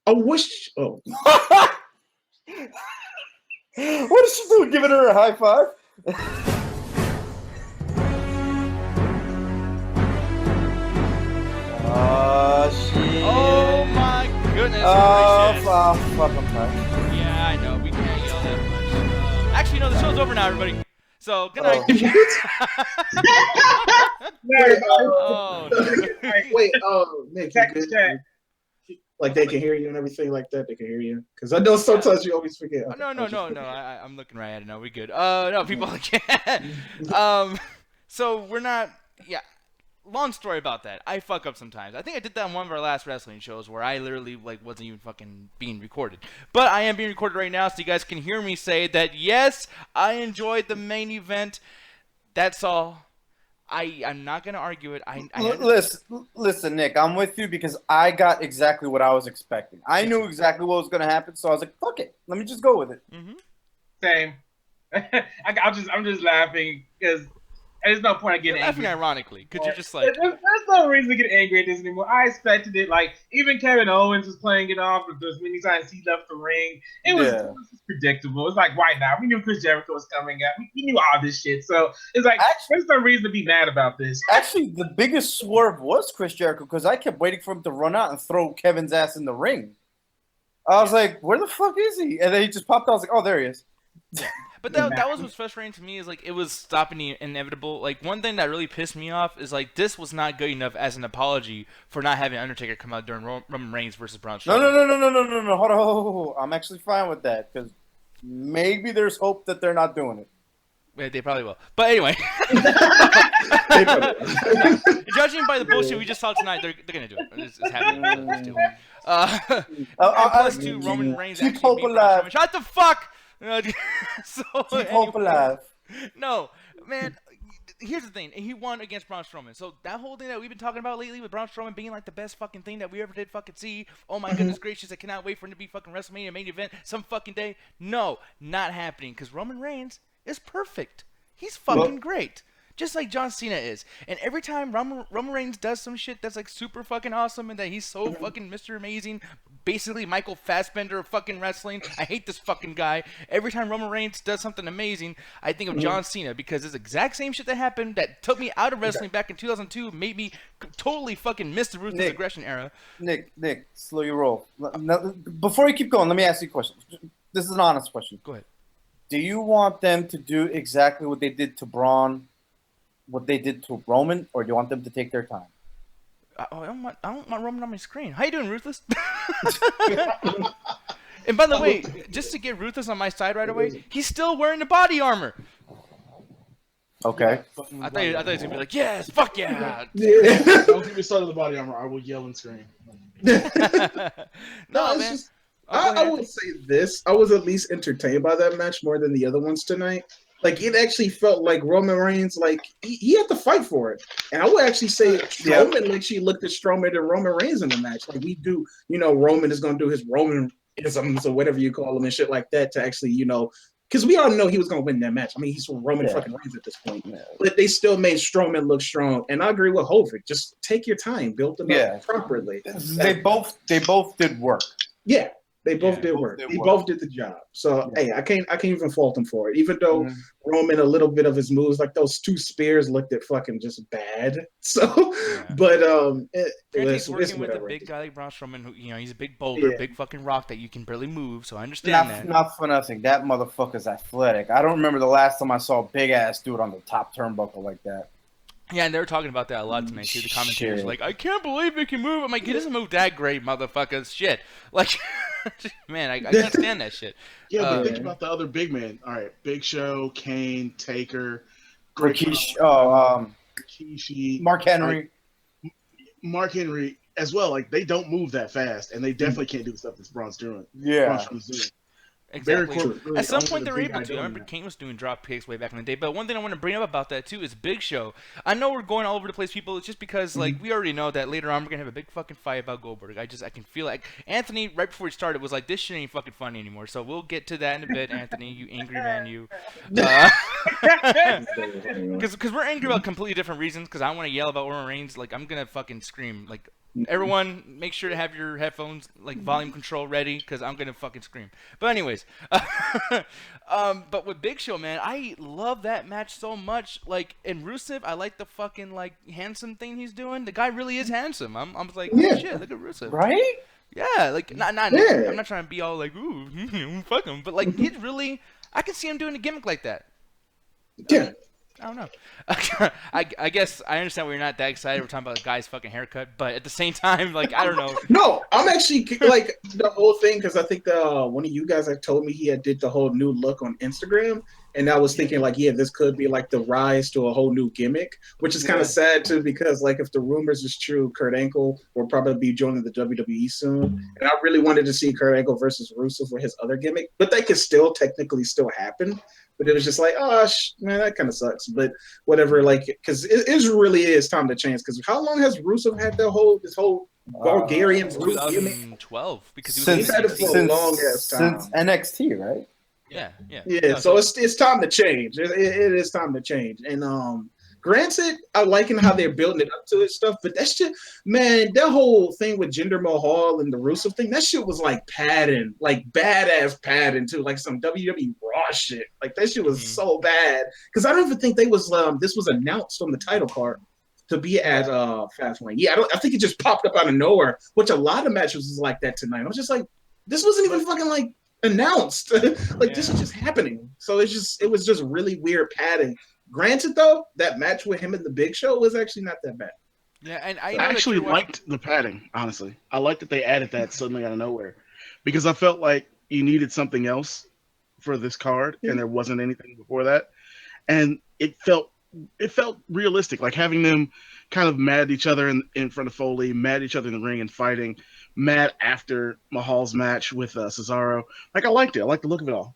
I wish. Oh, what is she doing? Giving her a high five? Oh shit! Oh my goodness! Fuck, I'm tired. Yeah, I know. We can't yell that much. Actually, no, the show's over now, everybody. So, good night. wait, Oh, no. wait, Nick, you good? Like they can hear you and everything like that. They can hear you because I know sometimes you always forget. No. I'm looking right at it. No, we good. No, people can't. So we're not. Yeah. Long story about that. I fuck up sometimes. I think I did that on one of our last wrestling shows where I literally wasn't even fucking being recorded. But I am being recorded right now, so you guys can hear me say that yes, I enjoyed the main event. That's all. I'm not gonna argue it. Listen, Nick, I'm with you because I got exactly what I was expecting. I knew exactly what was gonna happen, so I was like, "Fuck it, let me just go with it." Mm-hmm. Same. I'm just laughing because there's no point in getting laughing angry. ironically, because you're just like, there's no reason to get angry at this anymore. I expected it. Like even Kevin Owens was playing it off with those many times he left the ring. It was just predictable. It's like, why not? We knew Chris Jericho was coming up. We knew all this shit. So it's like, there's no reason to be mad about this. Actually, the biggest swerve was Chris Jericho because I kept waiting for him to run out and throw Kevin's ass in the ring. I was like, where the fuck is he? And then he just popped out. I was like, oh, there he is. But that was what's frustrating to me is like it was stopping the inevitable. Like one thing that really pissed me off is like this was not good enough as an apology for not having Undertaker come out during Roman Reigns versus Braun STrowman. No. Hold on. I'm actually fine with that because maybe there's hope that they're not doing it. Yeah, they probably will. But anyway, judging by the bullshit we just saw tonight, they're gonna do it. It's happening. Plus two, Roman Reigns keep hope alive. Shut the fuck. Keep hope alive. No, man. Here's the thing. He won against Braun Strowman. So that whole thing that we've been talking about lately with Braun Strowman being like the best fucking thing that we ever did fucking see. Oh my goodness gracious! I cannot wait for him to be fucking WrestleMania main event some fucking day. No, not happening. Because Roman Reigns is perfect. He's fucking great. Just like John Cena is. And every time Roman Reigns does some shit that's like super fucking awesome and that he's so fucking Mr. Amazing, basically Michael Fassbender of fucking wrestling. I hate this fucking guy. Every time Roman Reigns does something amazing, I think of John Cena because it's the exact same shit that happened that took me out of wrestling back in 2002, made me totally fucking miss the Ruthless Aggression era. Nick, slow your roll. Now, before you keep going, let me ask you a question. This is an honest question. Go ahead. Do you want them to do exactly what they did to Braun, what they did to Roman, or do you want them to take their time? I don't want Roman on my screen. How you doing, Ruthless? And by the way, just to get Ruthless on my side right away, he's still wearing the body armor. Okay. I thought he was gonna be like, yes, fuck yeah. Don't get me started on the body armor. I will yell and scream. No, man. Just, I would say this. I was at least entertained by that match more than the other ones tonight. Like, it actually felt like Roman Reigns, like, he had to fight for it. And I would actually say Strowman actually looked at Strowman and Roman Reigns in the match. Like, we do, Roman is going to do his Roman-isms or whatever you call them and shit like that to actually, because we all know he was going to win that match. I mean, he's Roman fucking Reigns at this point. Yeah. But they still made Strowman look strong. And I agree with Hovik. Just take your time. Build them up properly. They both did work. Yeah. They both did work. They both did the job. So hey, I can't even fault them for it. Even though Roman, a little bit of his moves, like those two spears, looked at fucking just bad. So, but he's working with a big guy like Braun Strowman, who he's a big boulder, big fucking rock that you can barely move. So I understand that. Not for nothing. That motherfucker's athletic. I don't remember the last time I saw a big ass dude on the top turnbuckle like that. Yeah, and they were talking about that a lot tonight too. The commentators were like, I can't believe he can move. I'm like, he doesn't move that great, motherfuckers. Shit. Like, man, I can't stand that shit. Yeah, but think about the other big men. All right, Big Show, Kane, Taker, Rikishi, Mark Henry as well. Like, they don't move that fast, and they definitely can't do the stuff that Braun's doing. Yeah. Exactly. At some point, they're able to. I remember Kane was doing drop kicks way back in the day. But one thing I want to bring up about that, too, is Big Show. I know we're going all over the place, people. It's just because, like, we already know that later on we're going to have a big fucking fight about Goldberg. I can feel like Anthony, right before we started, was like, this shit ain't fucking funny anymore. So we'll get to that in a bit, Anthony, you angry man, you. Because we're angry about completely different reasons. Because I want to yell about Roman Reigns. Like, I'm going to fucking scream, like, Everyone, make sure to have your headphones like volume control ready because I'm gonna fucking scream. But anyways, but with Big Show, man, I love that match so much. Like in Rusev, I like the fucking like handsome thing he's doing. The guy really is handsome. I'm like, oh, shit, look at Rusev. Right? Yeah, like not. Yeah. I'm not trying to be all like, ooh, fuck him, but like he's really. I can see him doing a gimmick like that. Yeah. I don't know. I guess I understand why you're not that excited. We're talking about a guy's fucking haircut, but at the same time, like, I don't know. No, I'm actually like the whole thing because I think one of you guys had told me he had did the whole new look on Instagram, and I was thinking like, yeah, this could be like the rise to a whole new gimmick, which is kind of sad too because like if the rumors is true, Kurt Angle will probably be joining the WWE soon, and I really wanted to see Kurt Angle versus Rusev for his other gimmick, but that could still technically still happen. But it was just like, oh, man, that kind of sucks. But whatever, like, because it really is time to change. Because how long has Rusev had this whole Bulgarian gimmick? 2012, because he was had it for a long ass time. Since NXT, right? Yeah. Yeah, so it's time to change. It is time to change. And granted, I liking how they're building it up to it stuff, but that shit, man, that whole thing with Jinder Mahal and the Rusev thing, that shit was like padding, like badass padding too, like some WWE Raw shit. Like that shit was so bad because I don't even think they was this was announced on the title card to be at Fast Lane. Yeah, I think it just popped up out of nowhere, which a lot of matches was like that tonight. I was just like, this wasn't even fucking like announced. This is just happening. So it was just really weird padding. Granted, though, that match with him and the Big Show was actually not that bad. Yeah, and I actually liked the padding, honestly. I liked that they added that suddenly out of nowhere because I felt like you needed something else for this card, and there wasn't anything before that. And it felt realistic, like having them kind of mad at each other in front of Foley, mad at each other in the ring and fighting, mad after Mahal's match with Cesaro. Like, I liked it. I liked the look of it all.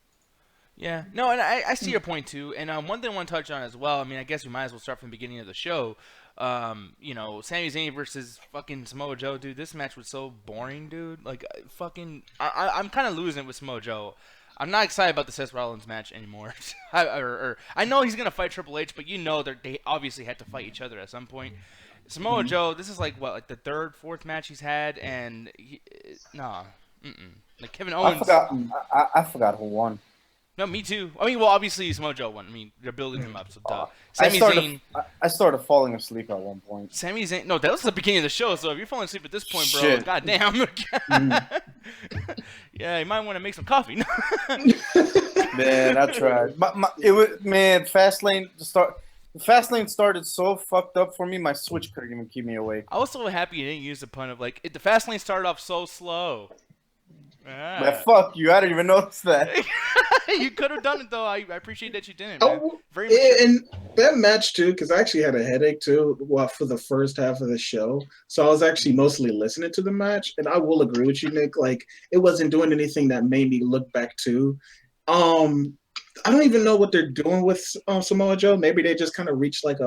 Yeah, no, and I see your point too. And one thing I want to touch on as well. I mean, I guess we might as well start from the beginning of the show. Sami Zayn versus fucking Samoa Joe, dude. This match was so boring, dude. Like, I'm kind of losing it with Samoa Joe. I'm not excited about the Seth Rollins match anymore. I know he's gonna fight Triple H, but they obviously had to fight each other at some point. Samoa Joe, this is like the third, fourth match he's had, and like Kevin Owens. I forgot who won. No, me too. I mean, well, obviously Samoa Joe won. I mean, they're building him up, so duh. I started falling asleep at one point. Sami Zayn. No, that was the beginning of the show. So if you're falling asleep at this point, bro, Shit. goddamn. Yeah, you might want to make some coffee. Man, I tried. Fast Lane started so fucked up for me. My Switch couldn't even keep me awake. I was so happy you didn't use the pun of like the Fast Lane started off so slow. Man, fuck you! I didn't even notice that. You could have done it though. I appreciate that you didn't. Man. Very much. And that match too, because I actually had a headache too. For the first half of the show, so I was actually mostly listening to the match. And I will agree with you, Nick. Like it wasn't doing anything that made me look back to. I don't even know what they're doing with Samoa Joe. Maybe they just kind of reached like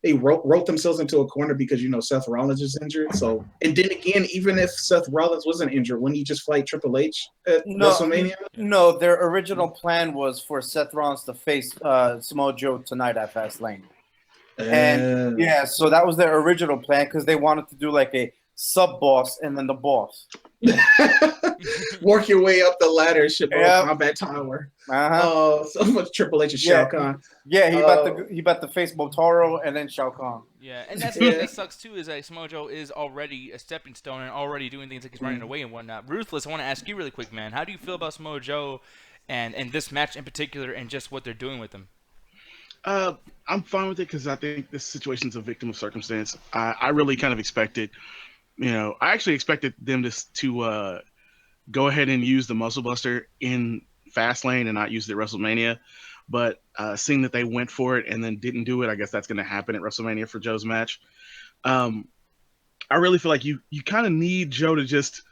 they wrote themselves into a corner because Seth Rollins is injured. So, and then again, even if Seth Rollins wasn't injured, wouldn't he just fight Triple H at WrestleMania? No, their original plan was for Seth Rollins to face Samoa Joe tonight at Fast Lane. And so that was their original plan because they wanted to do like a sub boss and then the boss. Work your way up the ladder, Combat Tower. So much Triple H and Shao Kahn. Yeah, he about to face Motaro and then Shao Kahn. Yeah, and that's what that sucks too is that Samoa Joe is already a stepping stone and already doing things like he's running away and whatnot. Ruthless, I want to ask you really quick, man. How do you feel about Samoa Joe and this match in particular and just what they're doing with him? I'm fine with it because I think this situation's a victim of circumstance. I really kind of expected. I actually expected them to go ahead and use the Muscle Buster in Fastlane and not use it at WrestleMania. But seeing that they went for it and then didn't do it, I guess that's going to happen at WrestleMania for Joe's match. I really feel like you kind of need Joe to just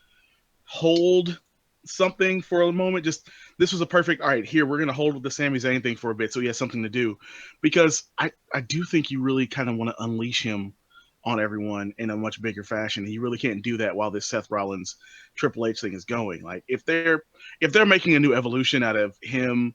hold something for a moment. This was a perfect, all right, here, we're going to hold the Sami Zayn thing for a bit so he has something to do. Because I do think you really kind of want to unleash him on everyone in a much bigger fashion. He really can't do that while this Seth Rollins Triple H thing is going. Like if they're making a new evolution out of him,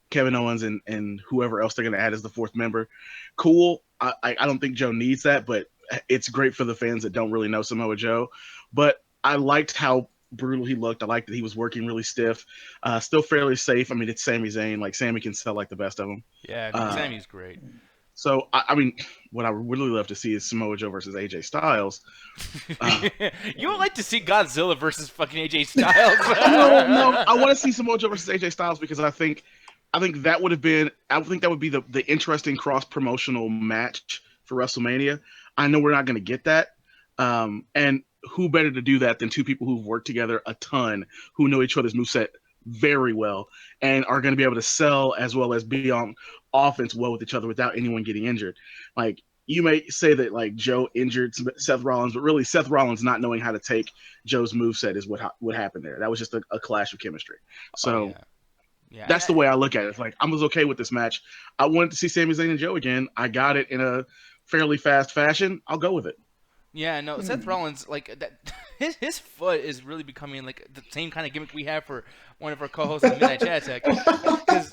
Kevin Owens and whoever else they're going to add as the fourth member, cool. I don't think Joe needs that, but it's great for the fans that don't really know Samoa Joe. But I liked how brutal he looked. I liked that he was working really stiff, still fairly safe. I mean, it's Sami Zayn. Like, Sami can sell like the best of them. Yeah, Sami's great. So, I mean, what I would really love to see is Samoa Joe versus AJ Styles. You would like to see Godzilla versus fucking AJ Styles. No, I want to see Samoa Joe versus AJ Styles because I think that would be the interesting cross promotional match for WrestleMania. I know we're not going to get that, and who better to do that than two people who've worked together a ton, who know each other's moveset very well, and are going to be able to sell as well as be on offense well with each other without anyone getting injured. Like, you may say that like Joe injured Seth Rollins, but really Seth Rollins not knowing how to take Joe's moveset is what happened there. That was just a clash of chemistry. So that's the way I look at it. It's like, I was okay with this match. I wanted to see Sami Zayn and Joe again. I got it in a fairly fast fashion. I'll go with it. Yeah, no, Seth Rollins, like, that, his foot is really becoming, like, the same kind of gimmick we have for one of our co-hosts on Midnight Chat Tech. Because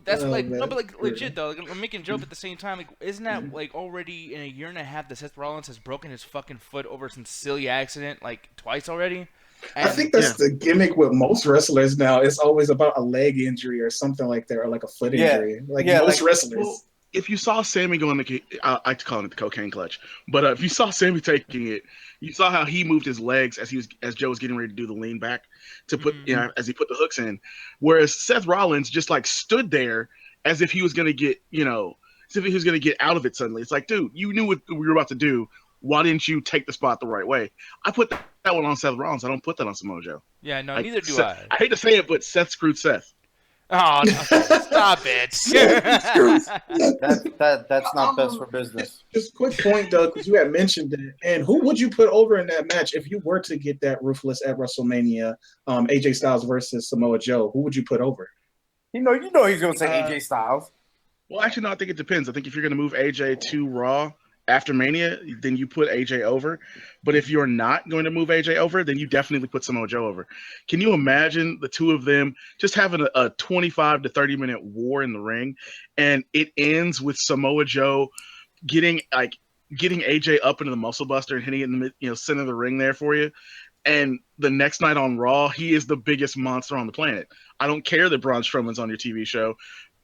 that's, no, but, like, legit, though. Like, I'm making a joke at the same time. Like, isn't that, like, already in a year and a half that Seth Rollins has broken his fucking foot over some silly accident, like, twice already? And, I think that's the gimmick with most wrestlers now. It's always about a leg injury or something like that, or, like, a foot injury. Like, most wrestlers. Well, if you saw Sammy going I like to call it the cocaine clutch, but if you saw Sammy taking it, you saw how he moved his legs as Joe was getting ready to do the lean back to put, as he put the hooks in, whereas Seth Rollins just like stood there as if he was going to get, as if he was going to get out of it suddenly. It's like, dude, you knew what we were about to do. Why didn't you take the spot the right way? I put that one on Seth Rollins. I don't put that on Samoa Joe. Yeah, no, neither do I. I hate to say it, but Seth screwed Seth. Oh, no, stop it. That's not best for business. Just quick point, though, because you had mentioned it. And who would you put over in that match if you were to get that Ruthless at WrestleMania, AJ Styles versus Samoa Joe? Who would you put over? You know he's going to say AJ Styles. Well, actually, no, I think it depends. I think if you're going to move AJ to Raw after Mania, then you put AJ over. But if you're not going to move AJ over, then you definitely put Samoa Joe over. Can you imagine the two of them just having a 25 to 30-minute war in the ring, and it ends with Samoa Joe getting AJ up into the Muscle Buster and hitting it in the center of the ring there for you? And the next night on Raw, he is the biggest monster on the planet. I don't care that Braun Strowman's on your TV show.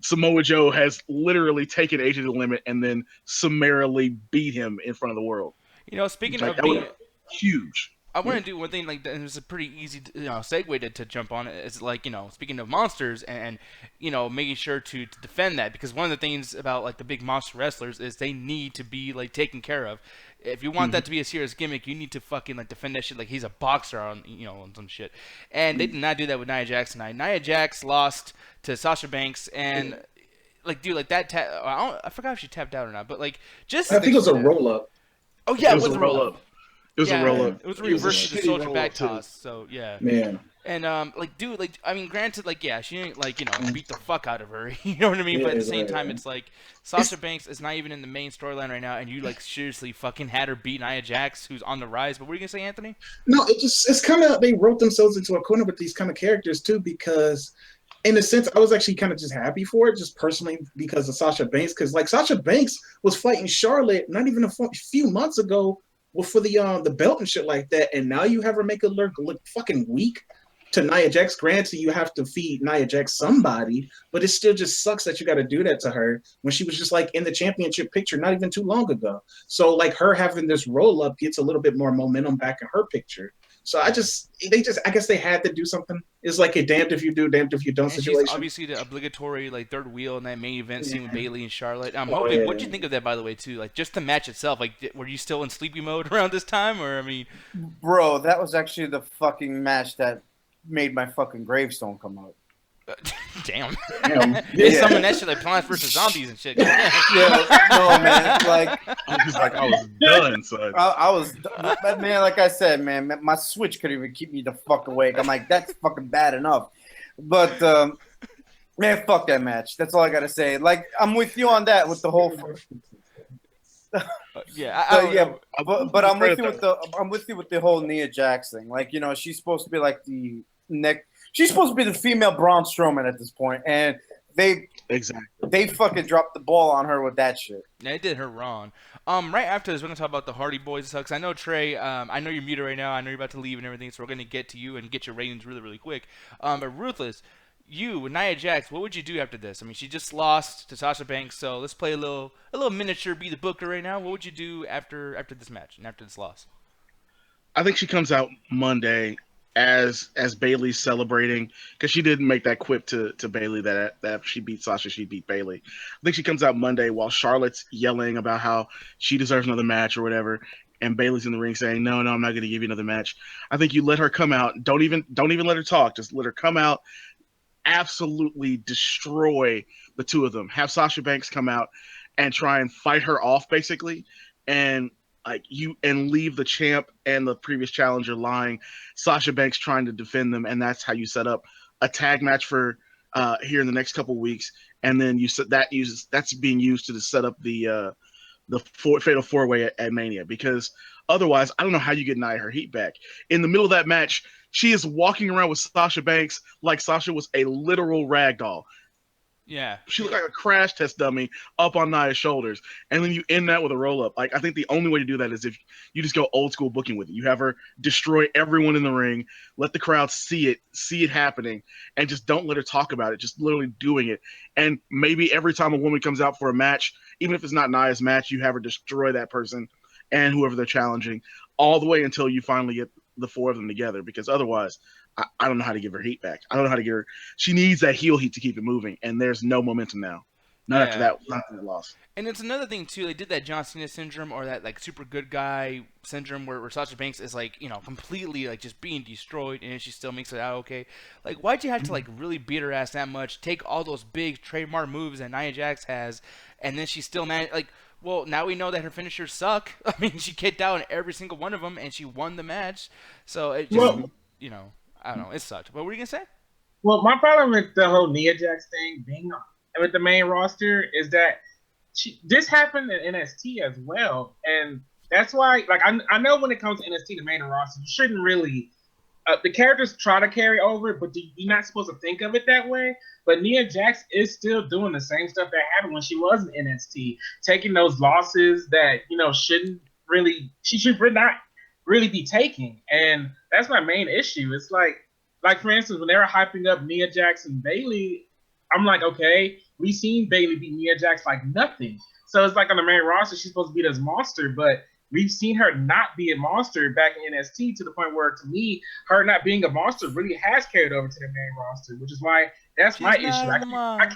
Samoa Joe has literally taken AJ to the limit and then summarily beat him in front of the world. Speaking of being huge. I want to do one thing, like, and it's a pretty easy segue to jump on it. It's like, speaking of monsters and making sure to defend that, because one of the things about like the big monster wrestlers is they need to be like taken care of. If you want that to be a serious gimmick, you need to fucking like defend that shit like he's a boxer on on some shit. And they did not do that with Nia Jax tonight. Nia Jax lost to Sasha Banks, and like, dude, like that. I forgot if she tapped out or not, but like just. I think it was a roll up. Oh yeah, it was a roll up. It was a roll up. It was a reverse to the soldier back toss. So yeah. Man. And like, dude, like, I mean, granted, like, yeah, she didn't like beat the fuck out of her. You know what I mean? Yeah, but at the same time, it's like Sasha Banks is not even in the main storyline right now, and you like seriously fucking had her beat Nia Jax, who's on the rise. But what were you gonna say, Anthony? No, it's kind of, they wrote themselves into a corner with these kind of characters too, because in a sense, I was actually kind of just happy for it, just personally because of Sasha Banks, because like Sasha Banks was fighting Charlotte not even a few months ago for the belt and shit like that, and now you have her make her look fucking weak to Nia Jax. Granted, you have to feed Nia Jax somebody, but it still just sucks that you got to do that to her when she was just like in the championship picture not even too long ago. So like her having this roll up gets a little bit more momentum back in her picture. So I guess they had to do something. It's like a damned if you do, damned if you don't and situation. She's obviously the obligatory like third wheel in that main event scene with Bayley and Charlotte. I'm hoping. What'd you think of that, by the way, too? Like just the match itself. Like, were you still in sleepy mode around this time, or I mean, bro, that was actually the fucking match that made my fucking gravestone come out. Damn. They summon that shit like Plants vs. Zombies and shit. No, man. Like, I was done, son. I was, man, like I said, man, my Switch couldn't even keep me the fuck awake. I'm like, that's fucking bad enough. But, man, fuck that match. That's all I got to say. Like, I'm with you on that with the whole. But I'm with you with the whole Nia Jax thing. Like, she's supposed to be like the next. She's supposed to be the female Braun Strowman at this point, and they Exactly. They fucking dropped the ball on her with that shit. Yeah, it did her wrong. Right after this, we're gonna talk about the Hardy Boys. Because I know Trey. I know you're muted right now. I know you're about to leave and everything. So we're gonna get to you and get your ratings really, really quick. But Ruthless, you, Nia Jax, what would you do after this? I mean, she just lost to Sasha Banks. So let's play a little miniature. Be the Booker right now. What would you do after this match and after this loss? I think she comes out Monday as Bayley's celebrating, because she didn't make that quip to Bayley that if she beat Sasha, she'd beat Bayley. I think she comes out Monday while Charlotte's yelling about how she deserves another match or whatever, and Bayley's in the ring saying, no, I'm not going to give you another match. I think you let her come out. Don't even let her talk. Just let her come out, absolutely destroy the two of them. Have Sasha Banks come out and try and fight her off, basically, and leave the champ and the previous challenger lying. Sasha Banks trying to defend them, and that's how you set up a tag match for here in the next couple weeks. And then that's being used to set up the fatal four-way at Mania, because otherwise, I don't know how you get Nia her heat back. In the middle of that match, she is walking around with Sasha Banks like Sasha was a literal rag doll. Yeah. She looked like a crash test dummy up on Nia's shoulders. And then you end that with a roll-up. I think the only way to do that is if you just go old school booking with it. You have her destroy everyone in the ring, let the crowd see it happening, and just don't let her talk about it, just literally doing it. And maybe every time a woman comes out for a match, even if it's not Nia's match, you have her destroy that person and whoever they're challenging all the way until you finally get the four of them together, because otherwise I don't know how to give her heat back. I don't know how to get her. She needs that heel heat to keep it moving, and there's no momentum now. Not after that loss. And it's another thing too. They did that John Cena syndrome, or that like super good guy syndrome, where Sasha Banks is like, completely like just being destroyed, and she still makes it out okay. Like, why'd you have to like really beat her ass that much? Take all those big trademark moves that Nia Jax has, and then she still managed like. Well, now we know that her finishers suck. I mean, she kicked out in every single one of them, and she won the match. So it just, I don't know, it sucked. What were you gonna say? Well, my problem with the whole Nia Jax thing being with the main roster is that this happened in NXT as well, and that's why, like, I know when it comes to NXT, the main roster, you shouldn't really. The characters try to carry over, but you're not supposed to think of it that way. But Nia Jax is still doing the same stuff that happened when she was in NXT, taking those losses that she should not really be taking, and that's my main issue. It's like for instance, when they were hyping up Nia Jax and Bayley, I'm like, okay, we've seen Bayley beat Nia Jax like nothing. So it's like on the main roster, she's supposed to be this monster, but we've seen her not be a monster back in NXT, to the point where, to me, her not being a monster really has carried over to the main roster, which is why that's my issue. I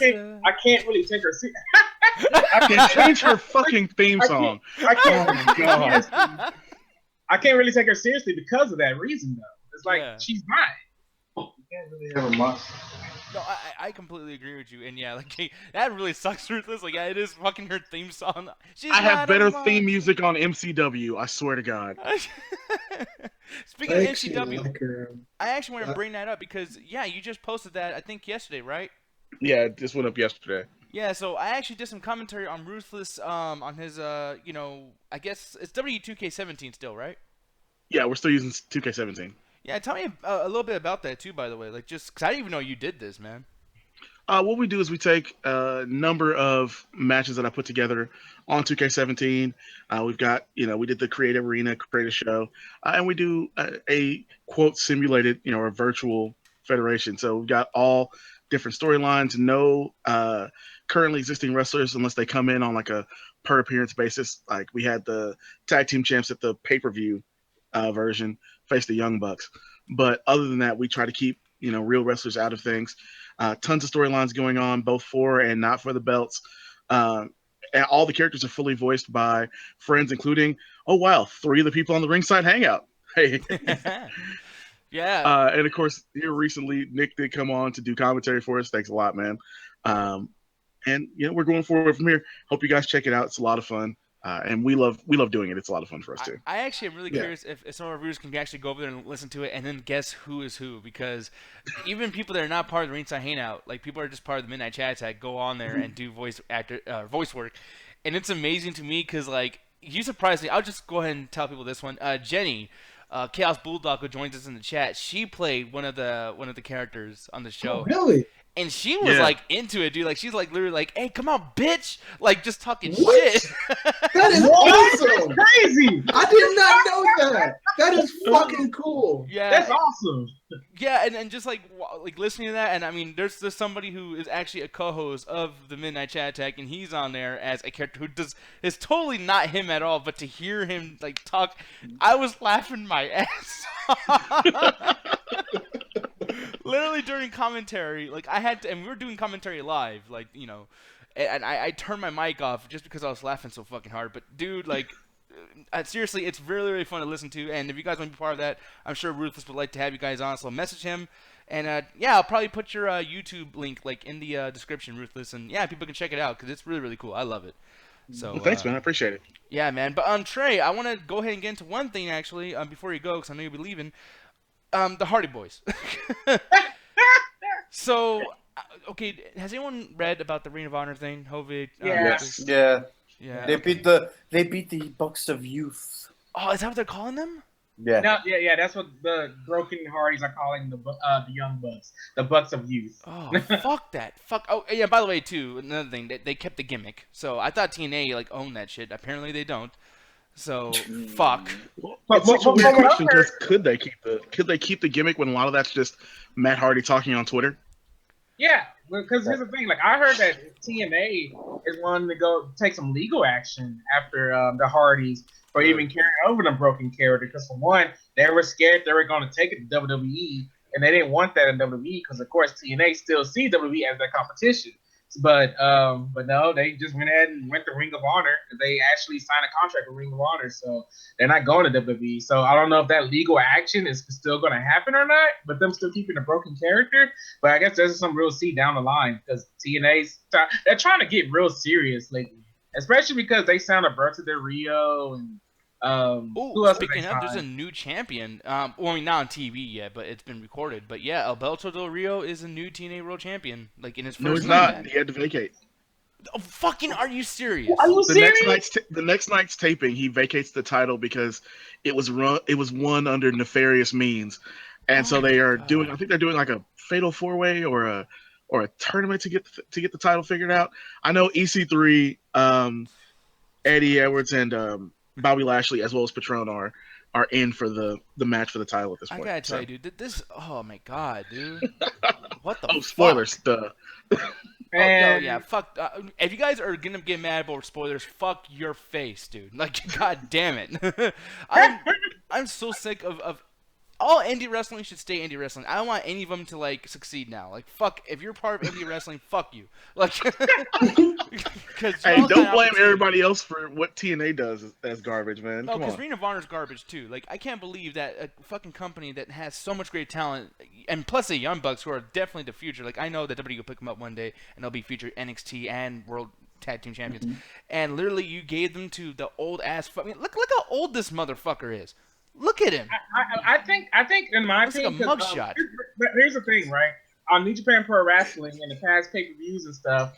can't really take her seriously. I can change her fucking theme song. I can't really take her seriously because of that reason, though. It's like, she's not. You can't really have a monster. No, I completely agree with you, and yeah, like that really sucks, Ruthless. Like, yeah, it is fucking her theme song. I have better theme music on MCW. I swear to God. Speaking of MCW, I actually want to bring that up because you just posted that I think yesterday, right? Yeah, it just went up yesterday. Yeah, so I actually did some commentary on Ruthless, on his I guess it's W2K17 still, right? Yeah, we're still using 2K17. Yeah, tell me a little bit about that too, by the way. Like, just because I didn't even know you did this, man. What we do is we take a number of matches that I put together on 2K17. We've got, we did the Creative Arena, Creative Show, and we do a quote simulated, a virtual federation. So we've got all different storylines, no currently existing wrestlers unless they come in on like a per appearance basis. Like we had the tag team champs at the pay-per-view version face the Young Bucks. But other than that, we try to keep, real wrestlers out of things. Tons of storylines going on, both for and not for the belts. And all the characters are fully voiced by friends, including, 3 of the people on the Ringside Hangout. Hey. Yeah. And of course, here recently, Nick did come on to do commentary for us. Thanks a lot, man. And we're going forward from here. Hope you guys check it out. It's a lot of fun. And we love doing it. It's a lot of fun for us too. I actually am really curious if some of our viewers can actually go over there and listen to it and then guess who is who, because even people that are not part of the Ringside Hangout, like people are just part of the Midnight Chat Tag, go on there and do voice work, and it's amazing to me because like you surprised me. I'll just go ahead and tell people this one. Jenny, Chaos Bulldog, who joins us in the chat, she played one of the characters on the show. Oh, really? And she was like into it, dude. Like she's like literally like, "Hey, come on, bitch!" Like just talking shit. That is awesome. Crazy. I did not know that. That is fucking cool. Yeah, that's awesome. Yeah, and just like listening to that, and I mean, there's somebody who is actually a co-host of the Midnight Chat Attack, and he's on there as a character who is totally not him at all. But to hear him like talk, I was laughing my ass off. Literally during commentary, like I had to, and we were doing commentary live, like you know, and I turned my mic off just because I was laughing so fucking hard. But dude, like. Seriously, it's really, really fun to listen to, and if you guys want to be part of that, I'm sure Ruthless would like to have you guys on, so message him, and yeah, I'll probably put your YouTube link like in the description, Ruthless, and yeah, people can check it out, because it's really, really cool. I love it. So well, thanks, man. I appreciate it. Yeah, man, but Trey, I want to go ahead and get into one thing, actually, before you go, because I know you'll be leaving. The Hardy Boys. So, okay, has anyone read about the Ring of Honor thing? Hovig? Yes. Yeah. Yeah. They beat the Bucks of Youth. Oh, is that what they're calling them? Yeah. No, yeah. That's what the broken Hardys are calling the Young Bucks, the Bucks of Youth. Oh, fuck that. Fuck. Oh, yeah. By the way, too, another thing, they kept the gimmick. So I thought TNA like owned that shit. Apparently they don't. So fuck. Well, it's such a weird question because could they keep the gimmick when a lot of that's just Matt Hardy talking on Twitter? Yeah, because here's the thing. Like I heard that TNA is wanting to go take some legal action after the Hardys for even carrying over the broken character. Because for one, they were scared they were going to take it to WWE, and they didn't want that in WWE because of course TNA still see WWE as their competition. But no, they just went ahead and went to Ring of Honor. They actually signed a contract with Ring of Honor, so they're not going to WWE. So I don't know if that legal action is still going to happen or not, but them still keeping a broken character. But I guess there's some real see down the line because they're trying to get real serious lately, especially because they signed Alberto Del Rio and who else speaking of, there's a new champion. Well, I mean, not on TV yet, but it's been recorded. But yeah, Alberto Del Rio is a new TNA World Champion, like in his first. No, he's not. He had to vacate. Oh, fucking, are you serious? Are you serious? The next night's taping, he vacates the title because it was won under nefarious means, and so they are doing. I think they're doing like a fatal 4-way or a tournament to get the title figured out. I know EC3, Eddie Edwards, and Bobby Lashley as well as Patron are in for the match for the title at this point. I gotta tell you, dude, this. Oh my god, dude. What the? Oh, spoilers! Duh. Oh, no, yeah, fuck. If you guys are gonna get mad about spoilers, fuck your face, dude. Like, god damn it. I'm so sick of all indie wrestling should stay indie wrestling. I don't want any of them to like succeed now. Like, fuck, if you're part of indie wrestling, fuck you. Like, hey, don't blame everybody else for what TNA does as garbage, man. No, because Ring of Honor's garbage too. Like, I can't believe that a fucking company that has so much great talent, and plus the Young Bucks who are definitely the future. Like, I know that WWE will pick them up one day and they'll be featured NXT and World Tag Team Champions. Mm-hmm. And literally, you gave them to the old ass. I mean, look how old this motherfucker is. Look at him. I think in my opinion, like a mugshot. Here's the thing, right? On New Japan Pro Wrestling in the past pay-per-views and stuff,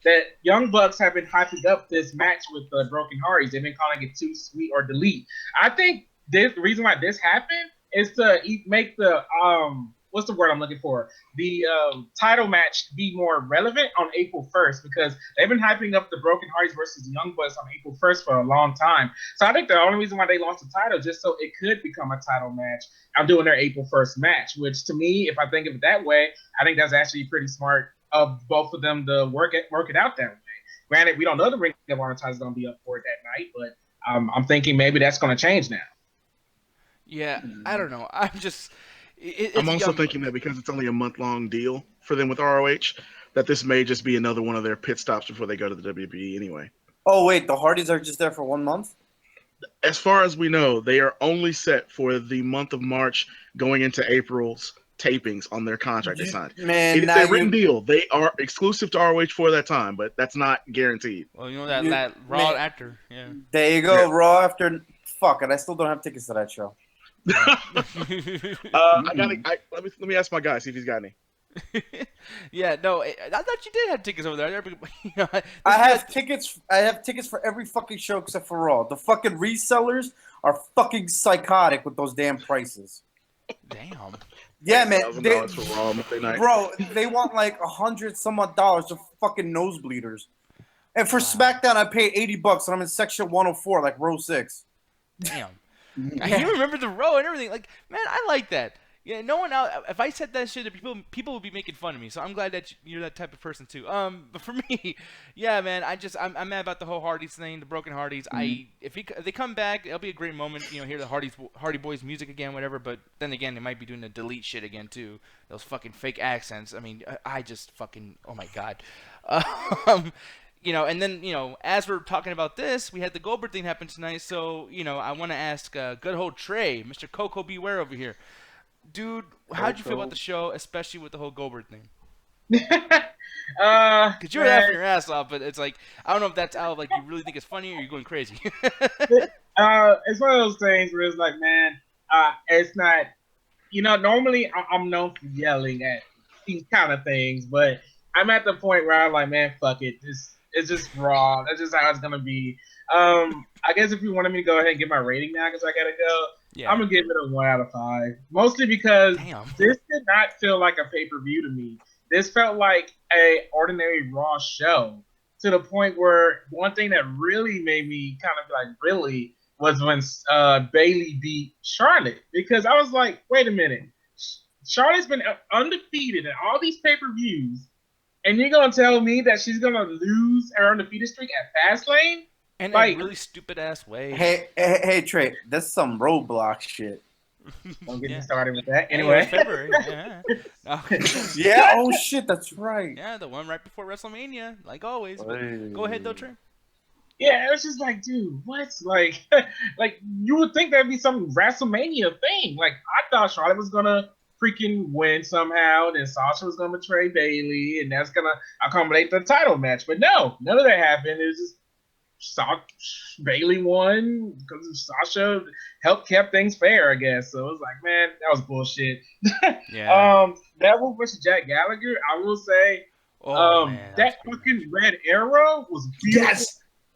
that Young Bucks have been hyping up this match with the Broken Hardys. They've been calling it Too Sweet or Delete. I think the reason why this happened is to make the what's the word I'm looking for? The title match be more relevant on April 1st because they've been hyping up the Broken Hardys versus the Young Bucks on April 1st for a long time. So I think the only reason why they launched the title just so it could become a title match. I'm doing their April 1st match, which to me, if I think of it that way, I think that's actually pretty smart of both of them to work it out that way. Granted, we don't know the Ring of Honor title is going to be up for it that night, but I'm thinking maybe that's going to change now. Yeah, I don't know. I'm just. I'm also thinking that because it's only a month-long deal for them with ROH, that this may just be another one of their pit stops before they go to the WWE anyway. Oh, wait, the Hardys are just there for 1 month? As far as we know, they are only set for the month of March going into April's tapings on their contract they signed. Man, it's a written deal. They are exclusive to ROH for that time, but that's not guaranteed. Well, you know that Raw actor. Yeah. There you go, yeah. Raw after. Fuck it, I still don't have tickets to that show. Let me ask my guy, see if he's got any. Yeah, no, I thought you did have tickets over there. You know, I have tickets for every fucking show except for Raw. The fucking resellers are fucking psychotic with those damn prices. Damn. Yeah, man. $1,000 for Raw Monday night. Bro, they want like $100 some odd dollars to fucking nosebleeders. And for SmackDown, I pay $80 and I'm in section 104, like row 6. Damn. You remember the row and everything. Like, man, I like that. Yeah, no one out. If I said that shit, people would be making fun of me. So I'm glad that you're that type of person too. But for me, yeah, man, I'm mad about the whole Hardyz thing, the broken Hardyz. If they come back, it'll be a great moment. Hear the Hardy Boys music again, whatever. But then again, they might be doing the delete shit again too. Those fucking fake accents. I mean, I just fucking, oh my god. And then, as we're talking about this, we had the Goldberg thing happen tonight. So, I want to ask good old Trey, Mr. Coco Beware over here. Dude, how'd you feel about the show, especially with the whole Goldberg thing? Because you were laughing your ass off, but it's like, I don't know if that's out of, like, you really think it's funny or you're going crazy. It's one of those things where it's like, man, it's not, normally I'm known for yelling at these kind of things, but I'm at the point where I'm like, man, fuck it. It's just raw. That's just how it's going to be. I guess if you wanted me to go ahead and get my rating now because I got to go, yeah. I'm going to give it a 1 out of 5. Mostly because this did not feel like a pay-per-view to me. This felt like a ordinary Raw show to the point where one thing that really made me kind of like really was when Bayley beat Charlotte. Because I was like, wait a minute. Charlotte's been undefeated in all these pay-per-views. And you're going to tell me that she's going to lose her undefeated streak at Fast Lane? And like, a really stupid-ass way. Hey, Trey, that's some Roblox shit. Don't get me started with that. Anyway. February. Yeah, oh shit, that's right. Yeah, the one right before WrestleMania, like always. But go ahead, though, Trey. Yeah, it was just like, dude, what? Like you would think that'd be some WrestleMania thing. Like, I thought Charlotte was going to freaking win somehow, and Sasha was going to betray Bayley, and that's going to accommodate the title match. But no, none of that happened. It was just Bayley won because Sasha kept things fair, I guess. So it was like, man, that was bullshit. Yeah. Neville versus Jack Gallagher, I will say, that fucking red arrow was beautiful.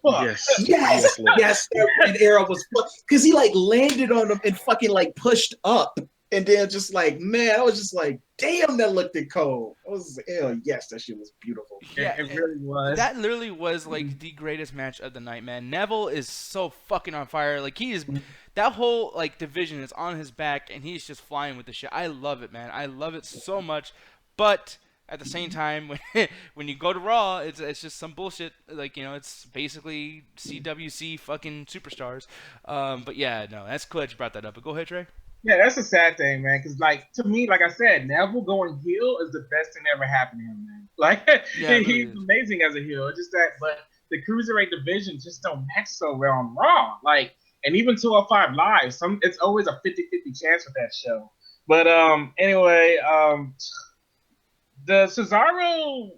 Yes, that red arrow was because he like landed on him and fucking like pushed up. And then just like, man, I was just like, damn, that looked cold. I was like, hell yes, that shit was beautiful. Yeah, it really was. That literally was like the greatest match of the night, man. Neville is so fucking on fire. Like he is, that whole like division is on his back, and he's just flying with the shit. I love it, man. I love it so much. But at the same time, when you go to Raw, it's just some bullshit. Like, it's basically CWC fucking superstars. But yeah, no, that's cool that you brought that up. But go ahead, Trey. Yeah, that's a sad thing, man. Because, like, to me, like I said, Neville going heel is the best thing that ever happened to him, man. Like, he's amazing as a heel. It's just that, but the cruiserweight division just don't match so well on Raw. Like, and even 205 Live, it's always a 50-50 chance with that show. But anyway, the Cesaro,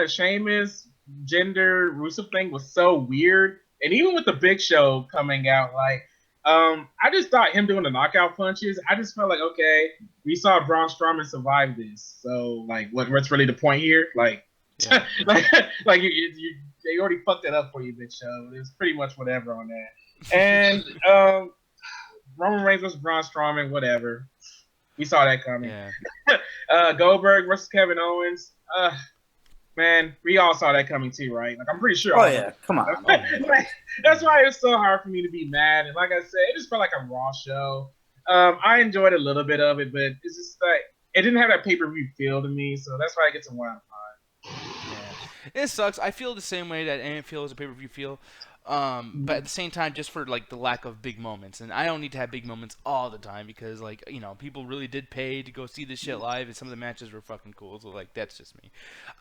Sheamus, gender Rusev thing was so weird. And even with the Big Show coming out, like, I just thought him doing the knockout punches, I just felt like, okay, we saw Braun STrowman survive this. So, like, what's really the point here? Like, yeah. like they already fucked it up for you, Big Show. It was pretty much whatever on that. And Roman Reigns versus Braun Strowman, whatever. We saw that coming. Yeah. Goldberg versus Kevin Owens. Man, we all saw that coming too, right? Like, I'm pretty sure. Oh, yeah. Come on. Like, that's why it's so hard for me to be mad. And like I said, it just felt like a Raw show. I enjoyed a little bit of it, but it's just like, it didn't have that pay-per-view feel to me, so that's why I get to 1 out of 5. Yeah. It sucks. I feel the same way that it feels a pay-per-view feel. But at the same time, just for like the lack of big moments, and I don't need to have big moments all the time because, like, people really did pay to go see this shit live, and some of the matches were fucking cool. So like, that's just me.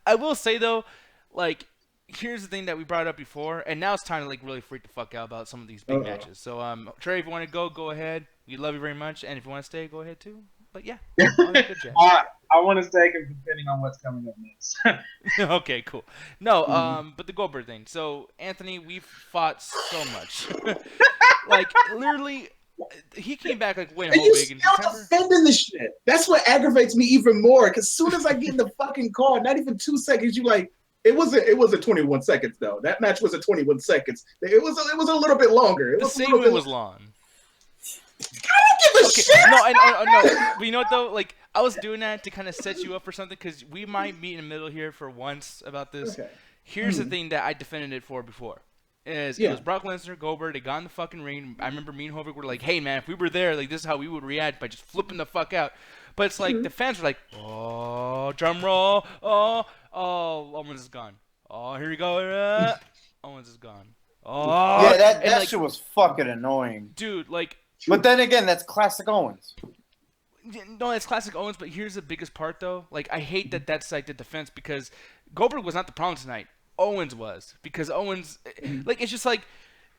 I will say though, like, here's the thing that we brought up before, and now it's time to like really freak the fuck out about some of these big matches. So Trey, if you want to go ahead. We love you very much, and if you want to stay, go ahead too. But yeah, good job. I want to stay depending on what's coming up next. Okay, cool. No, but the Goldberg thing. So, Anthony, we've fought so much. Like, literally, he came back like way big in December. Defending the shit. That's what aggravates me even more. Because as soon as I get in the fucking car, not even 2 seconds, you like, it wasn't 21 seconds though. That match was 21 seconds. It was a little bit longer. The segment was long. I don't give a shit. No. But you know what though? Like, I was doing that to kind of set you up for something because we might meet in the middle here for once about this. Okay. Here's the thing that I defended it for before. It was Brock Lesnar, Goldberg. They got in the fucking ring. I remember me and Hovig were like, "Hey man, if we were there, like this is how we would react by just flipping the fuck out." But it's like the fans were like, "Oh, drum roll! Oh, Owens is gone. Oh, here we go. Owens is gone. Oh, yeah, that like, shit was fucking annoying, dude. Like, but then again, that's classic Owens. No, it's classic Owens. But here's the biggest part, though. Like, I hate that that's like the defense because Goldberg was not the problem tonight. Owens was because Owens, like, it's just like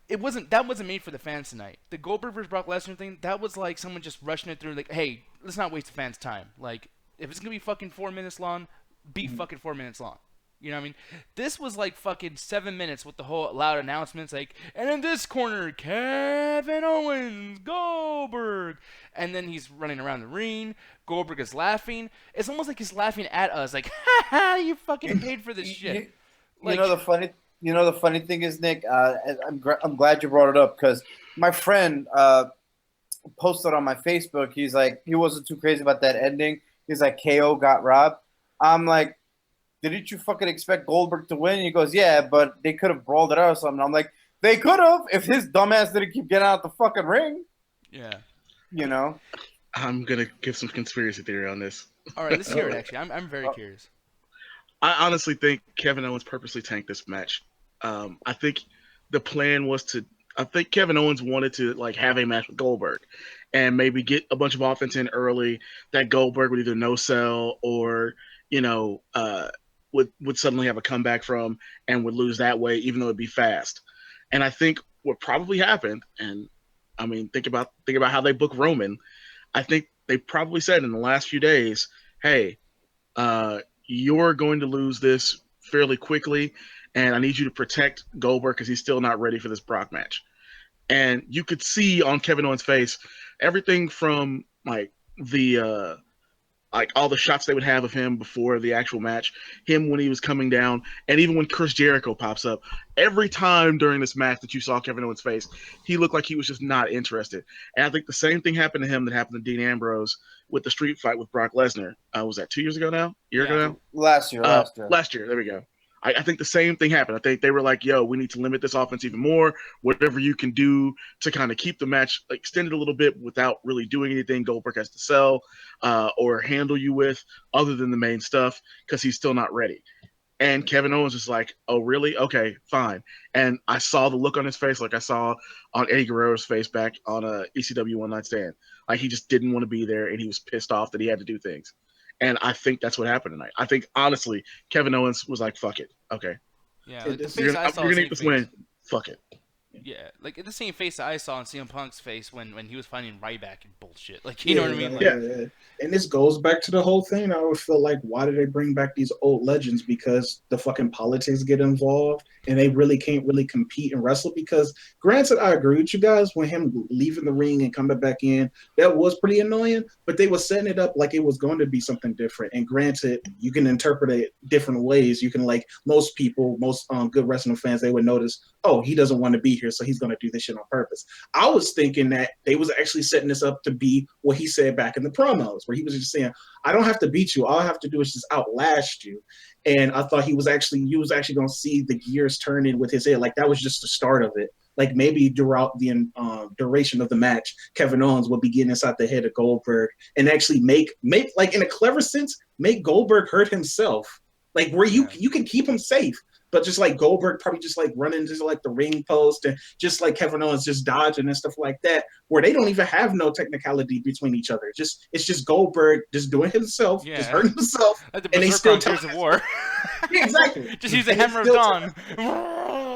that wasn't made for the fans tonight. The Goldberg versus Brock Lesnar thing, that was like someone just rushing it through. Like, hey, let's not waste the fans' time. Like, if it's gonna be fucking 4 minutes long, be fucking 4 minutes long. You know what I mean? This was like fucking 7 minutes with the whole loud announcements, like, and in this corner, Kevin Owens, Goldberg, and then he's running around the ring. Goldberg is laughing. It's almost like he's laughing at us, like, ha ha, you fucking paid for this shit. Like, You know the funny thing is, Nick. I'm glad you brought it up because my friend posted on my Facebook. He's like, he wasn't too crazy about that ending. He's like, KO got robbed. I'm like, didn't you fucking expect Goldberg to win? And he goes, yeah, but they could have brawled it out or something. I'm like, they could have if his dumbass didn't keep getting out the fucking ring. Yeah. You know. I'm gonna give some conspiracy theory on this. All right, let's hear it. Actually, I'm very curious. I honestly think Kevin Owens purposely tanked this match. I think the plan was I think Kevin Owens wanted to like have a match with Goldberg and maybe get a bunch of offense in early that Goldberg would either no sell or, would suddenly have a comeback from and would lose that way, even though it'd be fast. And I think what probably happened, and I mean, think about how they book Roman. I think they probably said in the last few days, hey, you're going to lose this fairly quickly, and I need you to protect Goldberg because he's still not ready for this Brock match. And you could see on Kevin Owens' face everything from like the like all the shots they would have of him before the actual match, him when he was coming down, and even when Chris Jericho pops up. Every time during this match that you saw Kevin Owens' face, he looked like he was just not interested. And I think the same thing happened to him that happened to Dean Ambrose with the street fight with Brock Lesnar. Was that 2 years ago now? Year ago now? Last year. Last year. There we go. I think the same thing happened. I think they were like, yo, we need to limit this offense even more. Whatever you can do to kind of keep the match extended a little bit without really doing anything Goldberg has to sell or handle you with other than the main stuff because he's still not ready. And Kevin Owens was like, oh, really? Okay, fine. And I saw the look on his face like I saw on Eddie Guerrero's face back on ECW One Night Stand. Like he just didn't want to be there and he was pissed off that he had to do things. And I think that's what happened tonight. I think, honestly, Kevin Owens was like, fuck it. Okay. Yeah. Like you're going to get this win. Fuck it. Yeah. Like, the same face that I saw on CM Punk's face when he was fighting Ryback and bullshit. Like, you know what I mean? Like, yeah. And this goes back to the whole thing. I always feel like, why do they bring back these old legends? Because the fucking politics get involved and they really can't really compete and wrestle. Because, granted, I agree with you guys, when him leaving the ring and coming back in, that was pretty annoying, but they were setting it up like it was going to be something different. And granted, you can interpret it different ways. You can, like, most people, most good wrestling fans, they would notice, oh, he doesn't want to be here, so he's going to do this shit on purpose. I was thinking that they was actually setting this up to be what he said back in the promos, where he was just saying, I don't have to beat you. All I have to do is just outlast you. And I thought you was actually going to see the gears turning with his head. Like, that was just the start of it. Like, maybe throughout the duration of the match, Kevin Owens will be getting inside the head of Goldberg and actually make like, in a clever sense, make Goldberg hurt himself. Like, where you can keep him safe. But just like Goldberg probably just like running to like the ring post and just like Kevin Owens just dodging and stuff like that, where they don't even have no technicality between each other. It's just Goldberg just doing himself, just hurting himself, like and they still Gears of War. Yeah, exactly. Just use the Hammer of Dawn.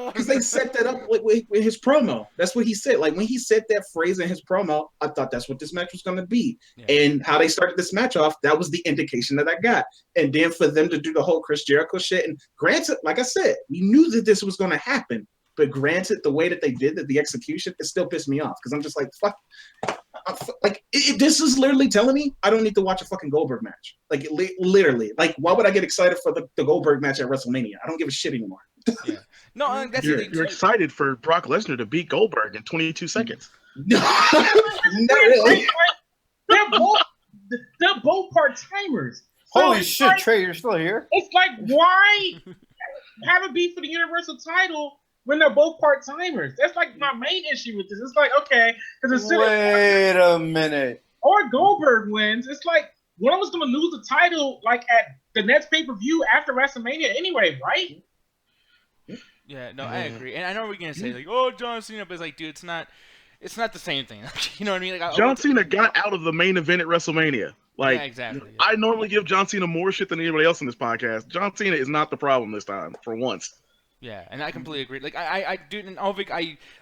Because they set that up with his promo. That's what he said. Like when he said that phrase in his promo, I thought that's what this match was going to be. Yeah. And how they started this match off, that was the indication that I got. And then for them to do the whole Chris Jericho shit, and granted, like I said, we knew that this was going to happen. But granted, the way that they did it, the execution, it still pissed me off. Because I'm just like, fuck. Like, this is literally telling me I don't need to watch a fucking Goldberg match. Like, literally. Like, why would I get excited for the Goldberg match at WrestleMania? I don't give a shit anymore. Yeah. No, that's you're excited for Brock Lesnar to beat Goldberg in 22 seconds. Not really. They're both part-timers. So Holy shit, like, Trey, you're still here? It's like, why have a beef for the Universal title when they're both part-timers? That's like my main issue with this. It's like, okay, because wait a minute. Or Goldberg wins. It's like one of us going to lose the title like at the next pay-per-view after WrestleMania anyway, right? Yeah, no, I agree. And I know we're going to say, like, oh, John Cena, but it's like, dude, it's not the same thing. You know what I mean? Like, John Cena got out of the main event at WrestleMania. Like, yeah, exactly. I normally give John Cena more shit than anybody else in this podcast. John Cena is not the problem this time, for once. Yeah, and I completely agree. Like, I dude, and Alvik,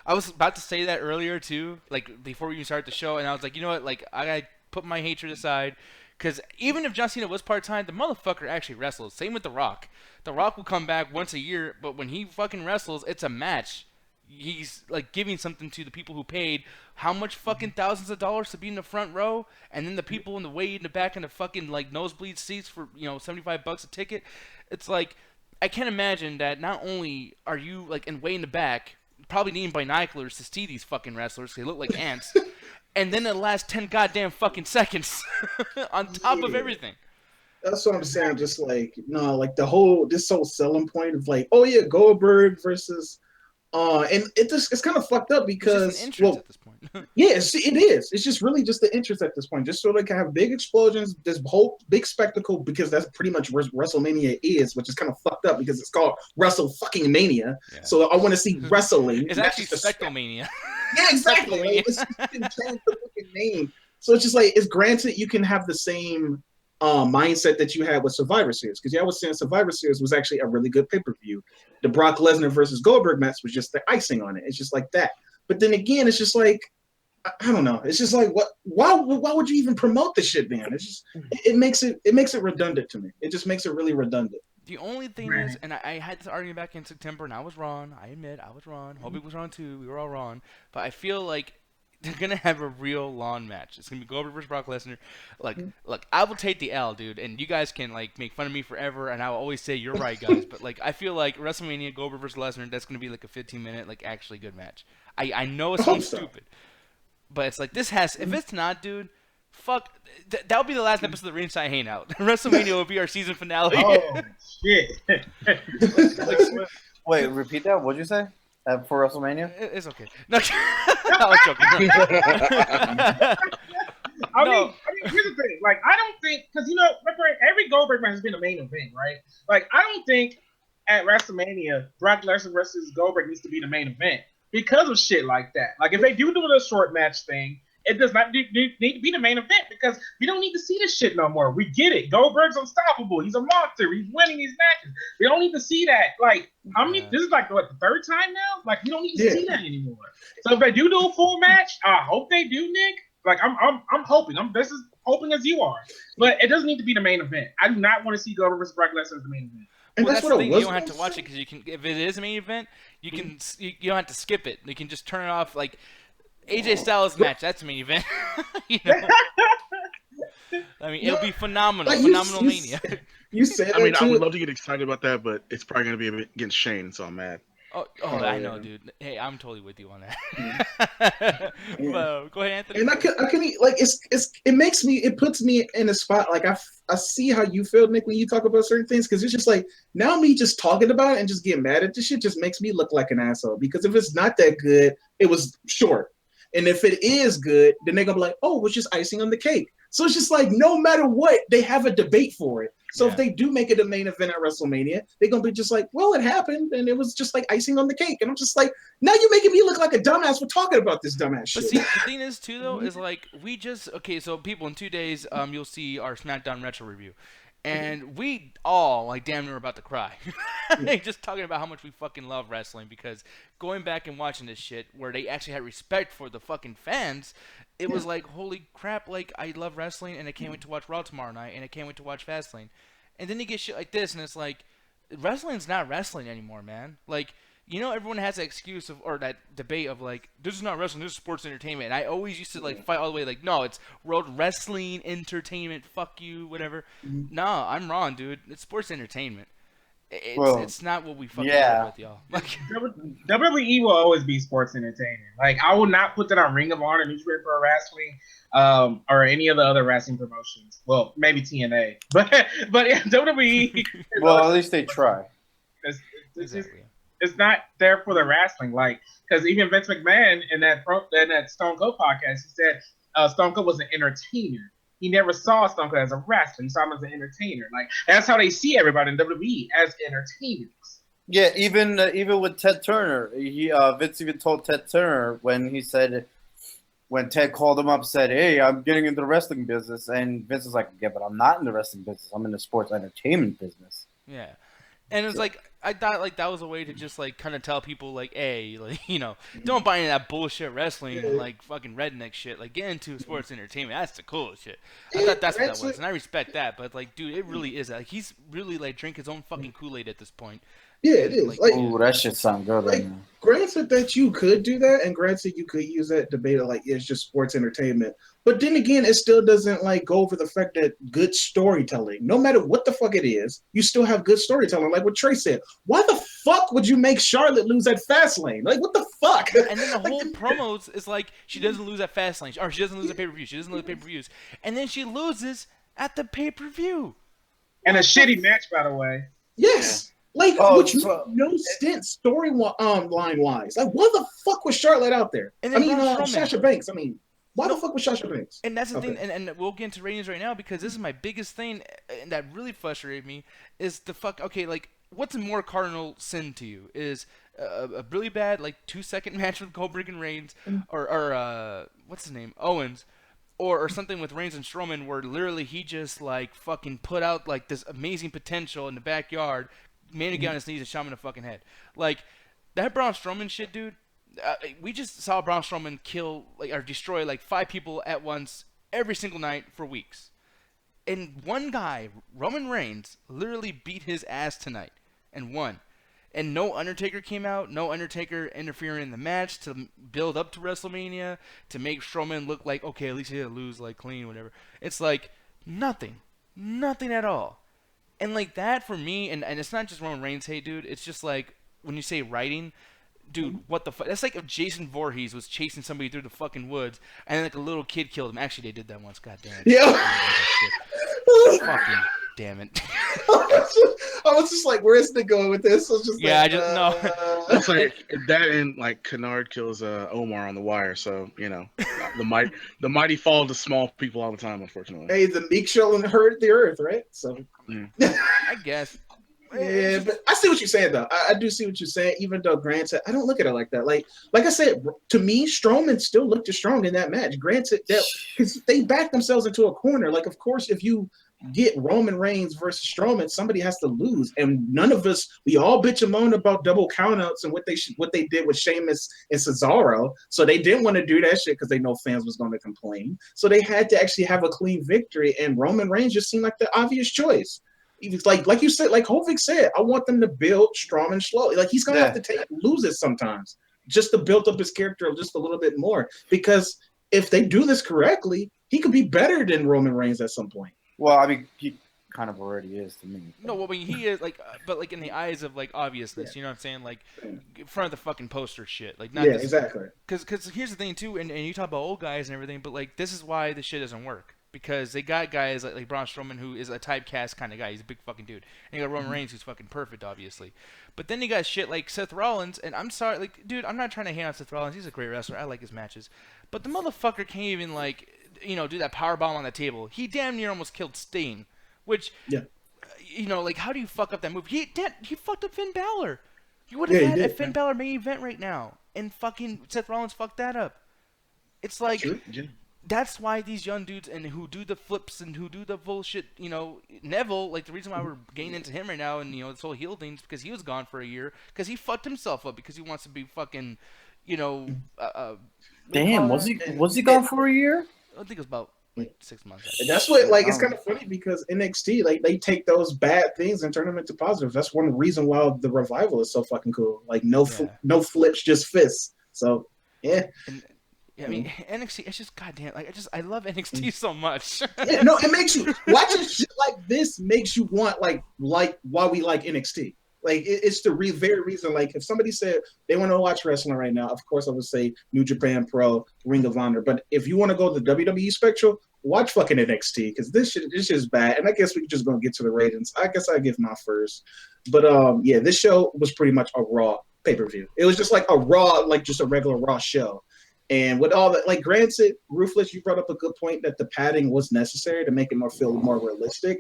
I was about to say that earlier, too, like, before we even started the show, and I was like, you know what, like, I gotta put my hatred aside, because even if John Cena was part-time, the motherfucker actually wrestles. Same with The Rock. The Rock will come back once a year, but when he fucking wrestles, it's a match. He's like giving something to the people who paid how much fucking thousands of dollars to be in the front row, and then the people in the way in the back in the fucking like nosebleed seats for $75 a ticket. It's like I can't imagine that not only are you like in way in the back, probably needing binoculars to see these fucking wrestlers, they look like ants, and then the last 10 goddamn fucking seconds on top of everything. That's what I'm saying. Just like like this whole selling point of like, oh yeah, Goldberg versus. And it's kind of fucked up because it's just an interest at this point. Yes, it is. It's just really just the interest at this point, just so they can have big explosions, this whole big spectacle, because that's pretty much what WrestleMania is, which is kind of fucked up because it's called Wrestle fucking Mania. Yeah. So I want to see wrestling. It's actually Spectlemania. Yeah, exactly. Like, it's change the fucking name. So it's just like it's granted you can have the same mindset that you had with Survivor Series, because I was saying Survivor Series was actually a really good pay-per-view. The Brock Lesnar versus Goldberg match was just the icing on it. It's just like that. But then again, it's just like I don't know. It's just like what? Why would you even promote this shit, man? It's just it makes it redundant to me. It just makes it really redundant. The only thing is, and I had this argument back in September, and I was wrong. I admit I was wrong. Hobie was wrong too. We were all wrong. But I feel like they're gonna have a real lawn match. It's gonna be Goldberg versus Brock Lesnar. Like, look, I will take the L, dude, and you guys can like make fun of me forever, and I will always say you're right, guys. But like, I feel like WrestleMania Goldberg versus Lesnar, that's gonna be like a 15-minute, like actually good match. I know it sounds stupid, but it's like this has. If it's not, dude, fuck. That'll be the last episode of the Ringside Hangout. WrestleMania will be our season finale. Oh shit! Wait, repeat that. What'd you say? For WrestleMania? It's okay. No, I was joking. I mean, here's the thing. Like, I don't think, because, every Goldberg match has been a main event, right? Like, I don't think at WrestleMania, Brock Lesnar versus Goldberg needs to be the main event because of shit like that. Like, if they do a short match thing, it does not need to be the main event because we don't need to see this shit no more. We get it. Goldberg's unstoppable. He's a monster. He's winning these matches. We don't need to see that. Like, this is like what, the third time now? Like, we don't need to see that anymore. So if they do a full match, I hope they do, Nick. Like, I'm hoping. This is hoping as you are. But it doesn't need to be the main event. I do not want to see Goldberg versus Brock Lesnar as the main event. And well, that's the thing. You don't have to watch it because you can. If it is a main event, you can. You don't have to skip it. You can just turn it off. Like AJ Styles match. That's a main event. I mean, it'll be phenomenal. Like phenomenal Mania. You said. I mean, I would love to get excited about that, but it's probably going to be against Shane, so I'm mad. Oh, I know, dude. Hey, I'm totally with you on that. But, go ahead, Anthony. And I can like it puts me in a spot like I see how you feel, Nick, when you talk about certain things, because it's just like now me just talking about it and just getting mad at this shit just makes me look like an asshole. Because if it's not that good, it was short, and if it is good, then they're gonna be like, oh, it's just icing on the cake. So it's just like no matter what, they have a debate for it. So if they do make it a main event at WrestleMania, they're going to be just like, well, it happened, and it was just like icing on the cake. And I'm just like, now you're making me look like a dumbass for talking about this dumbass shit. But see, the thing is, too, though, is like, so people, in 2 days, you'll see our SmackDown Retro review. And we all, like, damn near about to cry. Just talking about how much we fucking love wrestling, because going back and watching this shit, where they actually had respect for the fucking fans, it was like, holy crap, like, I love wrestling, and I can't wait to watch Raw tomorrow night, and I can't wait to watch Fast Lane. And then you get shit like this, and it's like, wrestling's not wrestling anymore, man. Like, everyone has that excuse or that debate of, like, this is not wrestling, this is sports entertainment. And I always used to, like, fight all the way, like, no, it's World Wrestling Entertainment, fuck you, whatever. No, I'm wrong, dude. It's sports entertainment. It's not what we fucking live with, y'all. Like WWE will always be sports entertainment. Like I will not put that on Ring of Honor, New Japan Pro Wrestling, or any of the other wrestling promotions. Well, maybe TNA, but WWE. Well, at least they try. It's not there for the wrestling, like because even Vince McMahon in that Stone Cold podcast, he said Stone Cold was an entertainer. He never saw Stone Cold as a wrestler. He saw him as an entertainer. Like that's how they see everybody in WWE, as entertainers. Yeah, even with Ted Turner, Vince even told Ted Turner when Ted called him up, said, "Hey, I'm getting into the wrestling business," and Vince was like, "Yeah, but I'm not in the wrestling business. I'm in the sports entertainment business." Yeah, and it's like I thought like that was a way to just like kind of tell people like, hey, like don't buy into that bullshit wrestling and like fucking redneck shit. Like get into sports entertainment. That's the coolest shit. I thought that's what that was, and I respect that. But like, dude, it really is. Like he's really like drinking his own fucking Kool-Aid at this point. Yeah, it is. Like, ooh, that shit sound good right now. Granted that you could do that, and granted you could use that debate of like it's just sports entertainment. But then again, it still doesn't like go over the fact that good storytelling, no matter what the fuck it is, you still have good storytelling. Like what Trey said, why the fuck would you make Charlotte lose at Fast Lane? Like what the fuck? And then the whole promos is like she doesn't lose at Fast Lane, or she doesn't lose at pay-per-view. She doesn't lose at pay-per-views, and then she loses at the pay-per-view. And a shitty match, by the way. Yes. Like, which makes no sense storyline wise. Like, why the fuck was Charlotte out there? And then Sasha Banks. I mean, why the fuck was Sasha Banks? And that's the thing, and we'll get into ratings right now because this is my biggest thing, and that really frustrated me, is the fuck, okay, like, what's a more cardinal sin to you? Is a really bad, like, 2-second match with Goldberg and Reigns, or what's his name, Owens, or something with Reigns and Strowman where literally he just, like, fucking put out, like, this amazing potential in the backyard, made him get on his knees and shot him in the fucking head. Like, that Braun Strowman shit, dude, we just saw Braun Strowman kill, like, or destroy, like, 5 people at once every single night for weeks. And one guy, Roman Reigns, literally beat his ass tonight and won. And no Undertaker came out, no Undertaker interfering in the match to build up to WrestleMania, to make Strowman look like, okay, at least he didn't lose, like, clean, whatever. It's like, nothing at all. And, like, that for me, and it's not just Roman Reigns hate, dude. It's just, like, when you say writing, dude, what the fuck? That's like if Jason Voorhees was chasing somebody through the fucking woods, and, like, a little kid killed him. Actually, they did that once. God damn it. Yeah. Fucking damn it. I was just like, where's the going with this? I was just yeah, like, I just, no. It's like that and, like, Kennard kills Omar on the wire, so, the mighty fall to small people all the time, unfortunately. Hey, the meek shall inherit the earth, right? So, I guess. Yeah, but I see what you're saying, though. I do see what you're saying, even though granted, I don't look at it like that. Like I said, to me, Strowman still looked strong in that match. Granted, that because they backed themselves into a corner. Like, of course, if you get Roman Reigns versus Strowman, somebody has to lose. And none of us, we all bitch and moan about double countouts and what they did with Sheamus and Cesaro. So they didn't want to do that shit because they know fans was going to complain. So they had to actually have a clean victory. And Roman Reigns just seemed like the obvious choice. It's like you said, like Hovig said, I want them to build Strowman slowly. Like he's gonna have to lose it sometimes just to build up his character just a little bit more. Because if they do this correctly, he could be better than Roman Reigns at some point. Well, I mean, he kind of already is to me. No, well, I mean, he is like, but like in the eyes of like obviousness, you know what I'm saying? Like in front of the fucking poster shit. Like not exactly. Because here's the thing too, and you talk about old guys and everything, but like this is why this shit doesn't work. Because they got guys like Braun Strowman, who is a typecast kind of guy. He's a big fucking dude. And you got Roman Reigns, who's fucking perfect, obviously. But then you got shit like Seth Rollins, and I'm sorry, like, dude, I'm not trying to hate on Seth Rollins. He's a great wrestler. I like his matches. But the motherfucker can't even, like, do that powerbomb on the table. He damn near almost killed Sting. Which, like, how do you fuck up that move? He fucked up Finn Balor. You would have had a Finn Balor main event right now. And fucking Seth Rollins fucked that up. It's like... Sure. That's why these young dudes and who do the flips and who do the bullshit, Neville, like the reason why we're getting into him right now and, this whole heel thing is because he was gone for a year because he fucked himself up because he wants to be fucking, Damn, was he gone for a year? I think it was about like 6 months. And that's what, like, it's kind of funny because NXT, like, they take those bad things and turn them into positives. That's one reason why the revival is so fucking cool. Like, no flips, just fists. So, yeah. Yeah, I mean, NXT, it's just goddamn. Like, I love NXT so much. Yeah, no, it makes you watching shit like this makes you want like why we like NXT. Like it's the very reason. Like if somebody said they want to watch wrestling right now, of course I would say New Japan Pro, Ring of Honor. But if you want to go to the WWE Spectral, watch fucking NXT because this shit is bad. And I guess we're just gonna get to the ratings. I guess I give my first. But yeah, this show was pretty much a Raw pay-per-view. It was just like a Raw, like just a regular Raw show. And with all that, like granted, Ruthless, you brought up a good point that the padding was necessary to make it feel more realistic.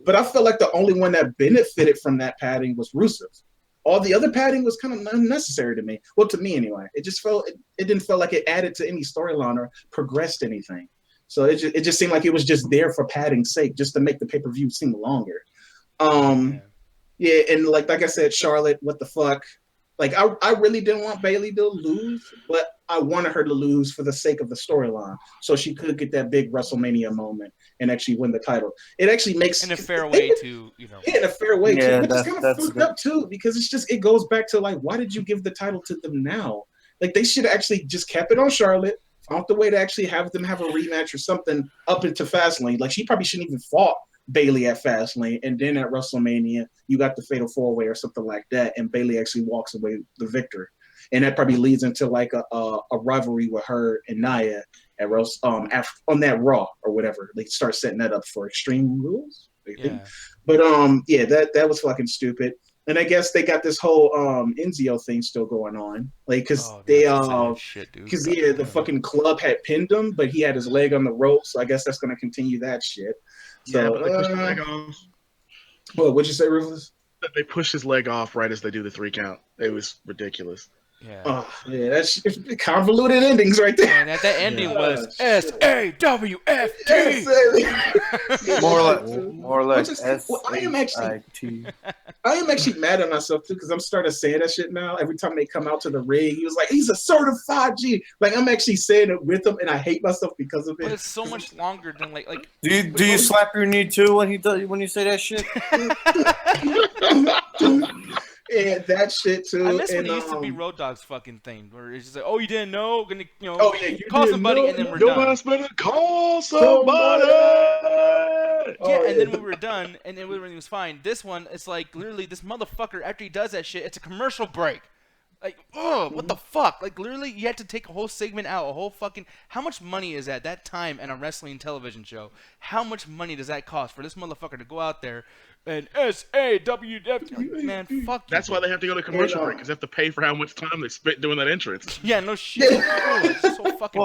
But I felt like the only one that benefited from that padding was Rusev. All the other padding was kind of unnecessary to me. Well, to me anyway. It just it didn't feel like it added to any storyline or progressed anything. So it just seemed like it was just there for padding's sake, just to make the pay-per-view seem longer. Yeah, and like I said, Charlotte, what the fuck? Like, I really didn't want Bayley to lose, but I wanted her to lose for the sake of the storyline, so she could get that big WrestleMania moment and actually win the title. It actually makes in a fair way to, you know. Yeah, in a fair way Yeah, too. But it's kind of fucked up too, because it goes back to like, why did you give the title to them now? Like they should have actually just kept it on Charlotte, found the way to actually have them have a rematch or something up into Fast Lane. Like she probably shouldn't even fought Bayley at Fast Lane, and then at WrestleMania you got the Fatal 4-Way or something like that, and Bayley actually walks away the victor, and that probably leads into like a rivalry with her and Nia at on that Raw or whatever. They start setting that up for Extreme Rules. Yeah. But yeah, that was fucking stupid. And I guess they got this whole Enzo thing still going on, like because the fucking club had pinned him, but he had his leg on the rope, so I guess that's gonna continue that shit. So, yeah, but they pushed his leg off. Well, what'd you say, Ruthless? They pushed his leg off right as they do the 3 count. It was ridiculous. Yeah. Oh, yeah, that's convoluted endings right there. And that ending was SAWFT. More or less. I am actually mad at myself too, because I'm starting to say that shit now. Every time they come out to the ring, he was like, he's a certified G. Like I'm actually saying it with him, and I hate myself because of it. But it's so much longer than like. Do you slap your knee too when you say that shit? Yeah, that shit too. I miss when it used to be Road Dogg's fucking thing, where it's just like, oh, you didn't know, call somebody, and then we're done. Better call somebody. And then when we were done, and then everything was fine. This one, it's like literally this motherfucker. After he does that shit, it's a commercial break. Like, oh, what the fuck? Like, literally, you had to take a whole segment out, a whole fucking. How much money is that time in a wrestling television show? How much money does that cost for this motherfucker to go out there and SAWF? Man, fuck you. That's why they have to go to commercial break, because they have to pay for how much time they spent doing that entrance. Yeah, no shit. It's so fucking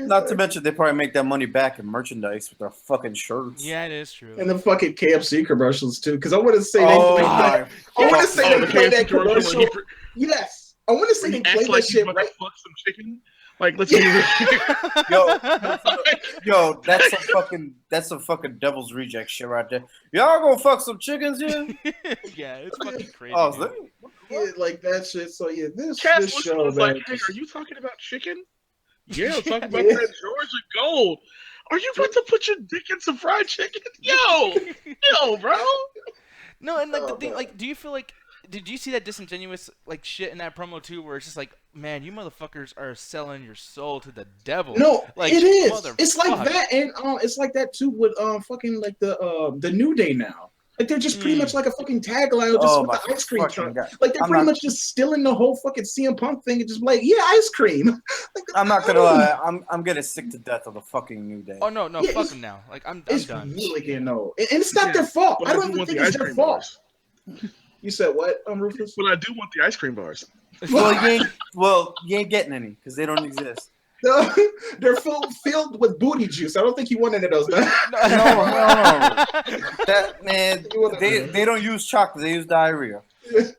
not to mention they probably make that money back in merchandise with their fucking shirts. Yeah, it is true. And the fucking KFC commercials too, because I want to say they play that commercial. Yes, I want to say they play that shit right. Fuck some chicken. Like, let's use it. Yo, that's some fucking devil's reject shit right there. Y'all gonna fuck some chickens here? Yeah, it's fucking crazy. Yeah, like that shit. So yeah, this show was like, hey, are you talking about chicken? Yeah, I'm talking about that Georgia Gold. Are you about to put your dick in some fried chicken? Yo, bro. No, and like the thing, like, do you feel like? Did you see that disingenuous like shit in that promo too, where it's just like, man, you motherfuckers are selling your soul to the devil? No, like, it is. It's like that, and it's like that too with fucking like the New Day now. Like they're just pretty much like a fucking tagline, just with the ice cream truck. Like they're pretty much just stealing the whole fucking CM Punk thing and just like, yeah, ice cream. Like, I'm not gonna lie, I'm getting sick to death of the fucking New Day. Oh no, fuck them now. Like I'm done. Really getting old, and it's not their fault. I don't even think it's their fault. You said what, Rufus? Well, I do want the ice cream bars. Well, you ain't getting any because they don't exist. They're filled with booty juice. I don't think you want any of those, man. No. That man, they don't use chocolate. They use diarrhea.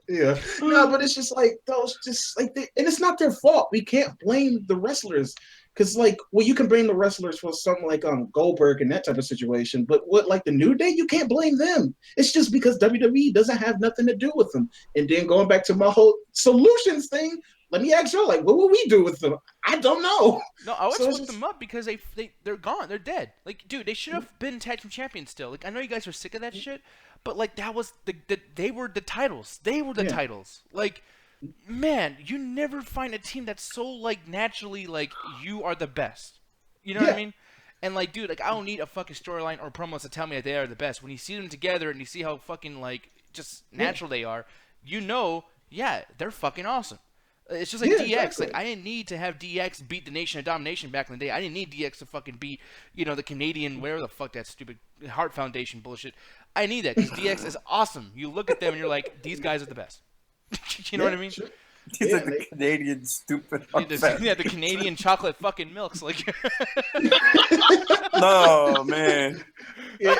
Yeah. No, but it's just like those, just like and it's not their fault. We can't blame the wrestlers. Because, like, well, you can blame the wrestlers for something like Goldberg and that type of situation, but what, like, the New Day, you can't blame them. It's just because WWE doesn't have nothing to do with them. And then going back to my whole solutions thing, let me ask you, like, what will we do with them? I don't know. No, I would split them up because they're gone. They're dead. Like, dude, they should have been tag team champions still. Like, I know you guys are sick of that shit, but, like, that was they were the titles. They were the titles. Like, man, you never find a team that's so like naturally like you are the best. You know what I mean? And like, dude, like I don't need a fucking storyline or promos to tell me that they are the best. When you see them together and you see how fucking like just natural they are, you know, yeah, they're fucking awesome. It's just like DX. Exactly. Like I didn't need to have DX beat the Nation of Domination back in the day. I didn't need DX to fucking beat, you know, the Canadian, whatever the fuck that stupid Heart Foundation bullshit. I need that because DX is awesome. You look at them and you're like, these guys are the best. You know what I mean? Sure. These are the Canadian stupid. The Canadian chocolate fucking milks. Like, no man. Yeah,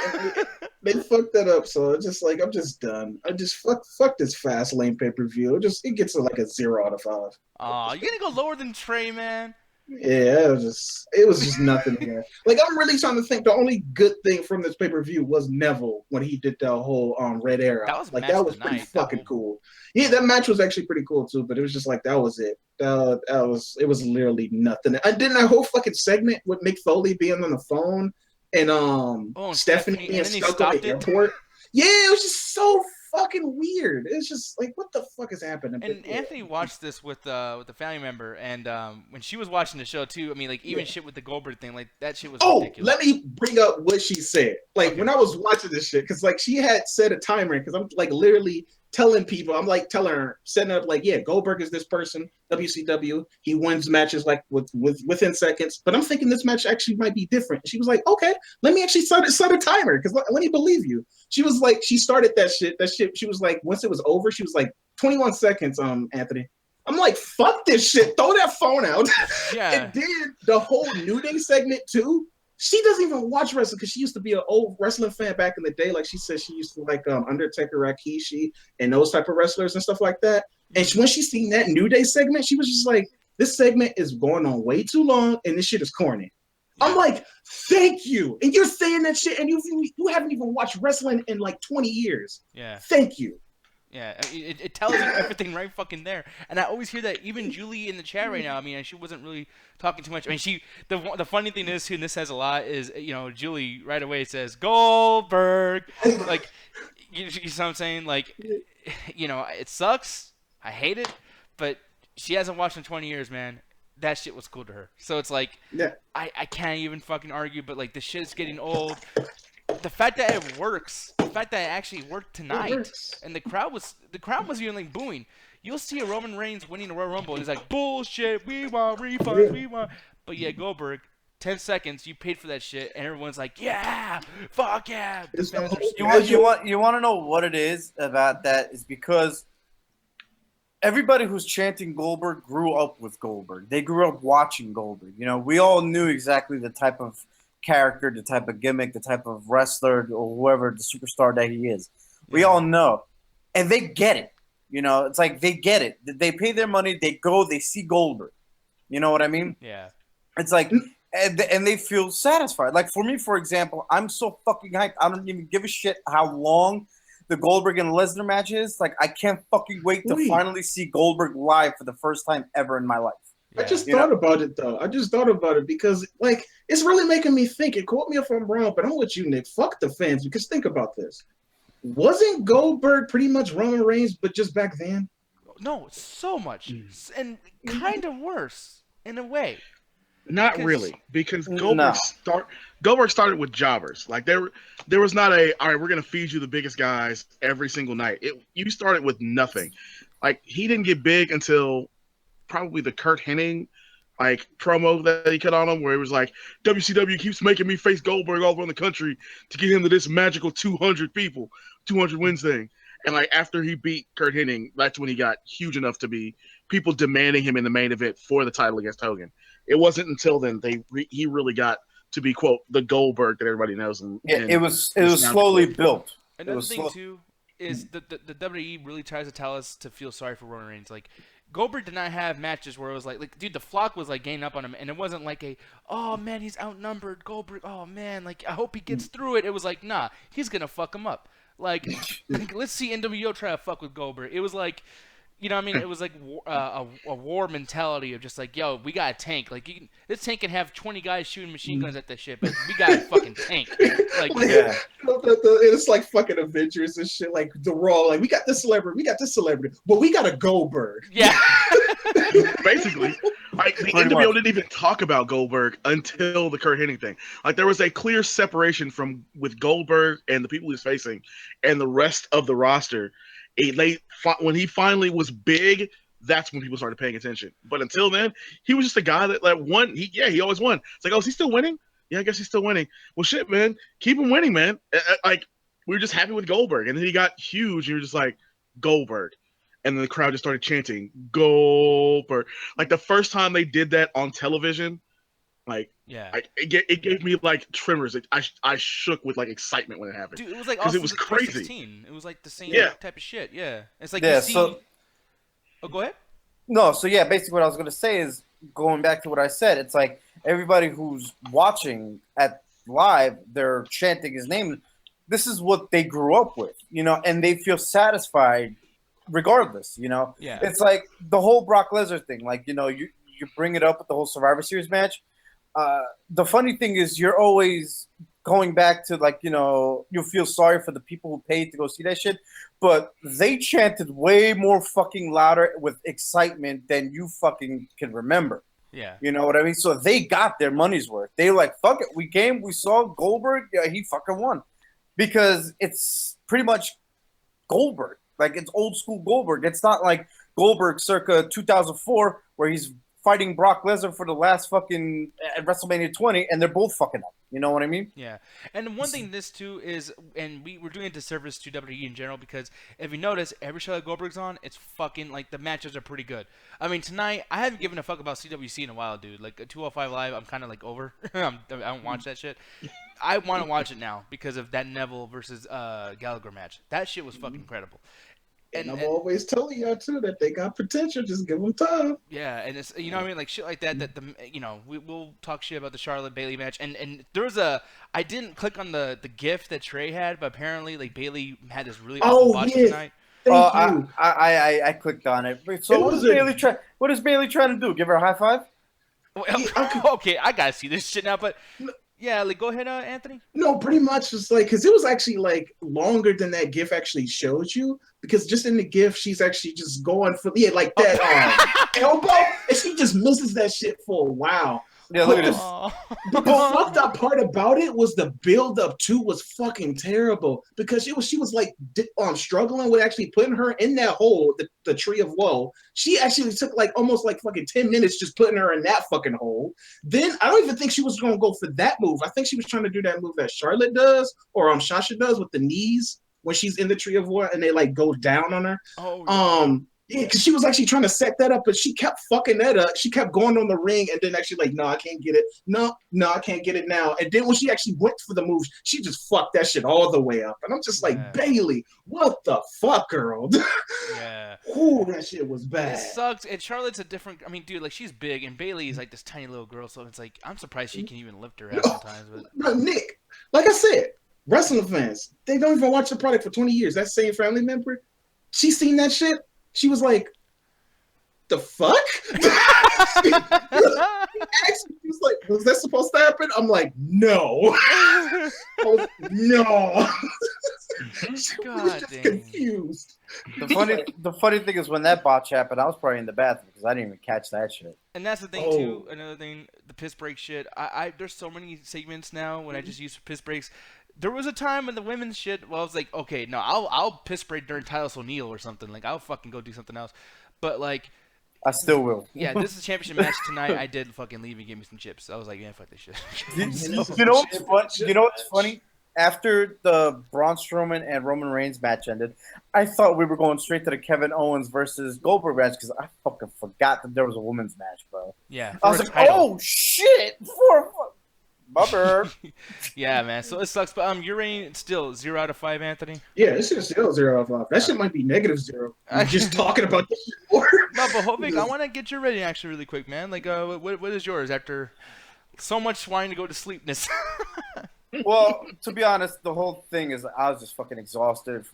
they fucked that up. So it's just like I'm just done. I just fuck this Fast Lane pay-per-view. It gets like a 0 out of 5. Aw, you gonna go lower than Trey, man? Yeah, it was just nothing here. Like I'm really trying to think. The only good thing from this pay-per-view was Neville when he did the whole Red Era. That was pretty fucking cool. Yeah, that match was actually pretty cool too. But it was just like that was it. It was literally nothing. And then that whole fucking segment with Mick Foley being on the phone and Stephanie being stuck on the airport. Yeah, it was just so fucking weird. It's just like, what the fuck is happening? And Anthony watched this with a family member, and when she was watching the show too, I mean, like even shit with the Goldberg thing, like that shit was ridiculous. Let me bring up what she said. Like when I was watching this shit, because like she had set a timer, because I'm like literally telling people, I'm like telling her, setting up like, yeah, Goldberg is this person, WCW. He wins matches like within seconds. But I'm thinking this match actually might be different. She was like, okay, let me actually set a timer because let me believe you. She was like, she started that shit. She was like, once it was over, she was like, 21 seconds, Anthony. I'm like, fuck this shit. Throw that phone out. Yeah. And then the whole New Day segment too. She doesn't even watch wrestling because she used to be an old wrestling fan back in the day. Like she said, she used to like Undertaker, Rikishi, and those type of wrestlers and stuff like that. And when she seen that New Day segment, she was just like, this segment is going on way too long and this shit is corny. I'm like, thank you. And you're saying that shit and you haven't even watched wrestling in like 20 years. Yeah. Thank you. Yeah, it tells you everything right fucking there. And I always hear that even Julie in the chat right now, I mean, she wasn't really talking too much. I mean, the funny thing is, too, and this says a lot, is, you know, Julie right away says, Goldberg. Like, you know what I'm saying? Like, you know, it sucks. I hate it. But she hasn't watched in 20 years, man. That shit was cool to her. So it's like, I can't even fucking argue, but, like, the shit's getting old. The fact that it works, the fact that it actually worked tonight, and the crowd was even like booing. You'll see a Roman Reigns winning the Royal Rumble, and he's like, bullshit, we want refunds, we want. But yeah, Goldberg, 10 seconds, you paid for that shit, and everyone's like, yeah, fuck yeah. You want to know what it is about that? Is because everybody who's chanting Goldberg grew up with Goldberg. They grew up watching Goldberg. You know, we all knew exactly the type of character, the type of gimmick, the type of wrestler or whoever the superstar that he is. We all know. And they get it. You know, it's like they get it. They pay their money, they go, they see Goldberg. You know what I mean? Yeah. It's like, and they feel satisfied. Like for me, for example, I'm so fucking hyped. I don't even give a shit how long the Goldberg and Lesnar match is. Like, I can't fucking wait to finally see Goldberg live for the first time ever in my life. Yeah. I just thought about it, though. I just thought about it because, like, it's really making me think. And quote me if I'm wrong, but I'm with you, Nick. Fuck the fans, because think about this. Wasn't Goldberg pretty much Roman Reigns, but just back then? No, so much. And kind of worse, in a way. Not really, because Goldberg started with jobbers. Like, there was not all right, we're going to feed you the biggest guys every single night. You started with nothing. Like, he didn't get big until probably the Kurt Hennig like promo that he cut on him, where it was like, WCW keeps making me face Goldberg all around the country to get him to this magical 200 wins thing. And like after he beat Kurt Hennig, that's when he got huge enough to be people demanding him in the main event for the title against Hogan. It wasn't until then he really got to be, quote, the Goldberg that everybody knows. It was slowly built. Another thing too is the WWE really tries to tell us to feel sorry for Roman Reigns. Like, Goldberg did not have matches where it was like, dude, the flock was like gaining up on him, and it wasn't like oh man, he's outnumbered. Goldberg, oh man, like I hope he gets through it. It was like, nah, he's gonna fuck him up. Like let's see NWO try to fuck with Goldberg. It was like, you know what I mean? It was like a war mentality of just like, yo, we got a tank. Like, this tank can have 20 guys shooting machine guns at this shit, but we got a fucking tank. Like, yeah. It's like fucking Avengers and shit. Like the Raw, like we got this celebrity, but we got a Goldberg. Yeah. Basically, like the NWO didn't even talk about Goldberg until the Kurt Hennig thing. Like there was a clear separation with Goldberg and the people he's facing, and the rest of the roster. When he finally was big, that's when people started paying attention. But until then, he was just a guy that won. He always won. It's like, oh, is he still winning? Yeah, I guess he's still winning. Well, shit, man, keep him winning, man. Like we were just happy with Goldberg, and then he got huge, and you're just like Goldberg, and then the crowd just started chanting Goldberg. Like the first time they did that on television, like it gave me like tremors. I shook with like excitement when it happened. Dude, it was like because it was crazy. 2016. It was like the same type of shit. Yeah, it's like you see. Oh, go ahead. No, so yeah, basically what I was gonna say is going back to what I said. It's like everybody who's watching at live, they're chanting his name. This is what they grew up with, you know, and they feel satisfied regardless, you know. Yeah. It's like the whole Brock Lesnar thing. Like, you know, you bring it up with the whole Survivor Series match. The funny thing is you're always going back to, like, you know, you feel sorry for the people who paid to go see that shit, but they chanted way more fucking louder with excitement than you fucking can remember. Yeah. You know what I mean? So they got their money's worth. They were like, fuck it. We came, we saw Goldberg. Yeah, he fucking won. Because it's pretty much Goldberg. Like, it's old school Goldberg. It's not like Goldberg circa 2004 where he's fighting Brock Lesnar for the last fucking at WrestleMania 20 and they're both fucking up. You know what I mean? Yeah. And one thing this too is, and we're doing a disservice to WWE in general, because if you notice, every show that Goldberg's on, it's fucking, like, the matches are pretty good. I mean, tonight, I haven't given a fuck about CWC in a while, dude. Like, 205 Live, I'm kind of, like, over. I don't watch that shit. I want to watch it now because of that Neville versus Gallagher match. That shit was fucking incredible. And I'm always telling y'all too that they got potential. Just give them time. Yeah, and it's, you know what I mean, like shit like that. That the, you know, we'll talk shit about the Charlotte Bayley match. And there was I didn't click on the GIF that Trey had, but apparently like Bayley had this really awesome botch tonight. Thank you. I clicked on it. So what is Bayley trying to do? Give her a high five? Well, okay, I gotta see this shit now, but. Yeah, like, go ahead, Anthony. No, pretty much just like, because it was actually like longer than that GIF actually showed you. Because just in the GIF, she's actually just going for like that elbow, and she just misses that shit for a while. Yeah, look at this. But the fucked up part about it was the build up too was fucking terrible, because she was like struggling with actually putting her in that hole, the tree of woe. She actually took like almost like fucking 10 minutes just putting her in that fucking hole. Then I don't even think she was gonna go for that move. I think she was trying to do that move that Charlotte does or Sasha does with the knees when she's in the tree of woe and they like go down on her. Oh, yeah. Yeah, because she was actually trying to set that up, but she kept fucking that up. She kept going on the ring and then actually like, no, I can't get it. No, I can't get it now. And then when she actually went for the moves, she just fucked that shit all the way up. And I'm just like, Bayley, what the fuck, girl? Yeah. Ooh, that shit was bad. It sucks. And Charlotte's a different. I mean, dude, like she's big, and Bayley is like this tiny little girl. So it's like I'm surprised she can even lift her ass sometimes. But Nick, like I said, wrestling fans, they don't even watch the product for 20 years. That same family member, she seen that shit. She was like, the fuck? She was like, was that supposed to happen? I'm like, no. No. She was just confused. The funny thing is when that botch happened, I was probably in the bathroom because I didn't even catch that shit. And that's the thing too. Another thing, the piss break shit. There's so many segments now when I just use piss breaks. There was a time in the women's shit where I was like, okay, no, I'll piss break during Titus O'Neil or something. Like, I'll fucking go do something else. But, like... I still will. Yeah, this is a championship match tonight. I did fucking leave and give me some chips. I was like, yeah, fuck this shit. You know what's funny? After the Braun Strowman and Roman Reigns match ended, I thought we were going straight to the Kevin Owens versus Goldberg match because I fucking forgot that there was a women's match, bro. Yeah. I was like, oh, shit! Bummer. Yeah, man. So it sucks, but your rating still 0 out of 5, Anthony. Yeah, this shit is still 0 out of 5. That shit might be -0. I'm just talking about this shit more. No, but Hovik, I want to get your rating actually really quick, man. Like, what is yours after so much wanting to go to sleepness? Well, to be honest, the whole thing is I was just fucking exhausted